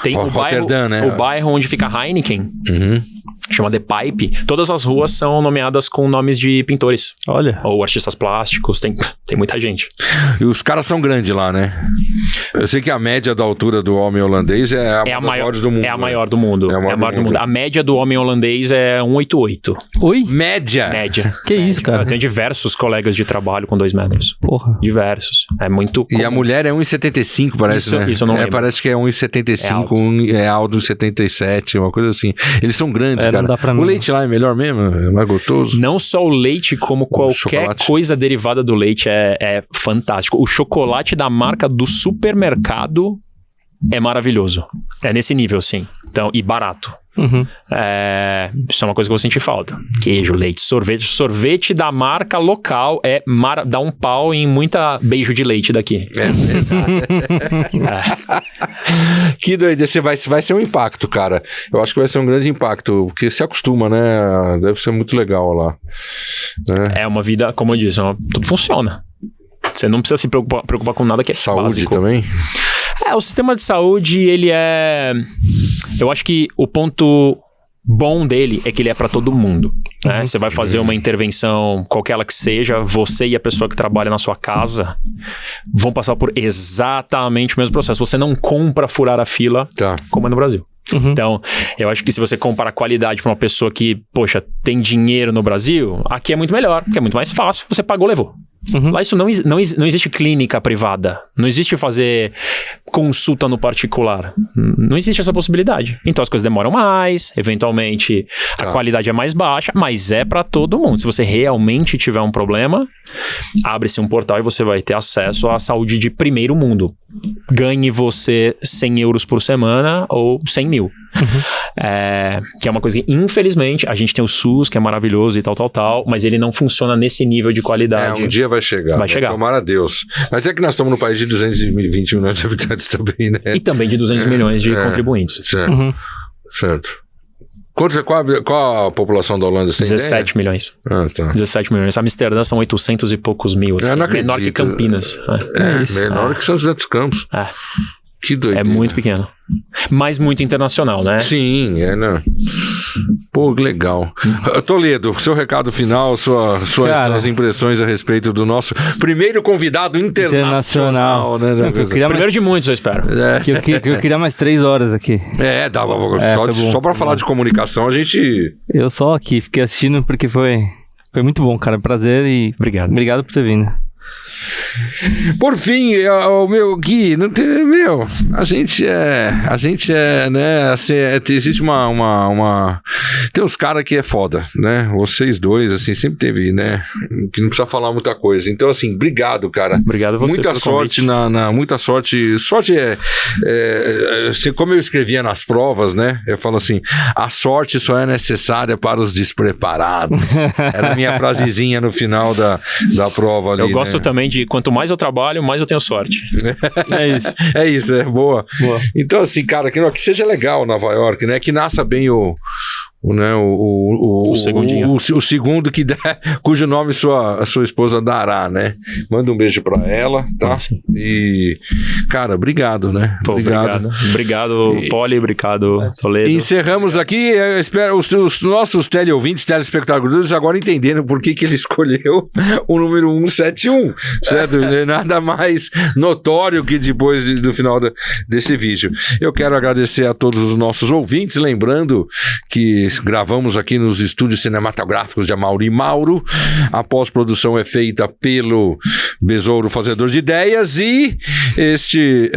Tem Rotterdam, né? O bairro onde fica Heineken. Uhum. Chama The Pipe. Todas as ruas são nomeadas com nomes de pintores. Olha. Ou artistas plásticos. Tem muita gente. E os caras são grandes lá, né? Eu sei que a média da altura do homem holandês é a maior do mundo. É a maior do mundo. É a maior do mundo. A média do homem holandês é 1,88. Oi? Média? Que isso, cara? Eu tenho diversos colegas de trabalho com 2 metros. Porra. Diversos. É muito comum. E a mulher é 1,75, parece, né? Isso eu não lembro. Parece que é 1,75, é alto 1,77, uma coisa assim. Eles são grandes, cara. O leite lá é melhor mesmo? É mais gostoso? Não só o leite, como qualquer coisa derivada do leite é fantástico. O chocolate da marca do supermercado é maravilhoso. É nesse nível, sim. Então, e barato. Uhum. Isso é uma coisa que eu vou sentir falta. Queijo, leite, sorvete. Sorvete da marca local dá um pau em muita beijo de leite daqui. Exato. Que doido. Vai ser um impacto, cara. Eu acho que vai ser um grande impacto, porque se acostuma, né? Deve ser muito legal lá. É uma vida, como eu disse, tudo funciona. Você não precisa se preocupar com nada que é saúde básico. Também? O sistema de saúde, ele é... Eu acho que o ponto bom dele é que ele é para todo mundo. Né? Você vai fazer uma intervenção, qualquer ela que seja, você e a pessoa que trabalha na sua casa vão passar por exatamente o mesmo processo. Você não compra furar a fila como é no Brasil. Uhum. Então, eu acho que se você compara a qualidade para uma pessoa que, tem dinheiro no Brasil, aqui é muito melhor, porque é muito mais fácil. Você pagou, levou. Uhum. Lá isso não existe clínica privada. Não existe fazer consulta no particular. Não existe essa possibilidade. Então as coisas demoram mais, eventualmente a qualidade é mais baixa, mas é para todo mundo. Se você realmente tiver um problema, abre-se um portal e você vai ter acesso à saúde de primeiro mundo. Ganhe você 100 euros por semana ou 100 mil. Uhum. Que é uma coisa que, infelizmente, a gente tem o SUS, que é maravilhoso e tal, mas ele não funciona nesse nível de qualidade. Um dia vai chegar. Vai chegar. Tomara a Deus. Mas é que nós estamos num país de 220 milhões de habitantes também, né? E também de 200 milhões de contribuintes. Certo. Uhum. Certo. Qual a população da Holanda? 17 milhões. 17 milhões. Amsterdã são 800 e poucos mil. Assim. Menor que Campinas. Menor que São José dos Campos. Que doido. É muito pequeno. Mas muito internacional, né? Sim, não. Pô, legal. Toledo, seu recado final, suas impressões a respeito do nosso primeiro convidado internacional. Né? Primeiro de muitos, eu espero. Eu queria mais 3 horas aqui. Dava. Só pra falar de comunicação, a gente... Eu só aqui, fiquei assistindo porque foi muito bom, cara. Prazer e... Obrigado. Obrigado por ter vindo. Por fim, o meu Gui, não tem, a gente é, né, assim, existe tem uns caras que é foda, né, vocês dois, assim, sempre teve, né, que não precisa falar muita coisa, então, assim, obrigado, cara. Obrigado a você. Muita sorte muita sorte assim, como eu escrevia nas provas, né, eu falo assim, a sorte só é necessária para os despreparados. Era a minha frasezinha no final da prova ali. Eu gosto também de quanto mais eu trabalho, mais eu tenho sorte. É isso, boa. Então, assim, cara, que seja legal Nova York, né? Que nasça bem o segundinho. O segundo que der, cujo nome sua esposa dará, né? Manda um beijo pra ela, tá? E, cara, obrigado, né? Obrigado, Poli, obrigado, Toledo. Encerramos aqui, eu espero os nossos teleouvintes, telespectadores agora entenderam por que ele escolheu o número 171, certo? Nada mais notório que depois do final desse vídeo. Eu quero agradecer a todos os nossos ouvintes, lembrando que gravamos aqui nos estúdios cinematográficos de Amaury Mauro. A pós-produção é feita pelo Besouro Fazedor de Ideias e este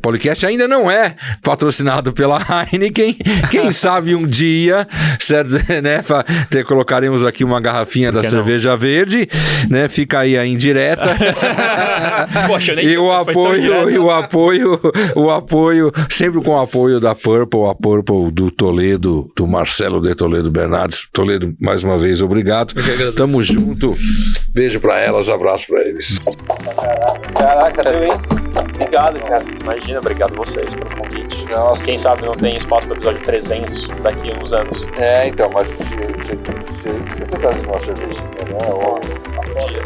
podcast ainda não é patrocinado pela Heineken. Quem sabe um dia, certo, né? Colocaremos aqui uma garrafinha da cerveja verde, né? Fica aí a indireta. Poxa, eu nem e o apoio, sempre com o apoio da Purple, a Purple do Toledo, do Marcelo de Toledo Bernardes. Toledo, mais uma vez, obrigado. Tamo junto. Beijo pra elas, abraço pra eles. Caraca, hein? Obrigado, cara. Imagina, obrigado a vocês pelo convite. Nossa. Quem sabe não tem espaço para o episódio 300 daqui a uns anos. Então, mas você trazer uma cervejinha, né? Um dia.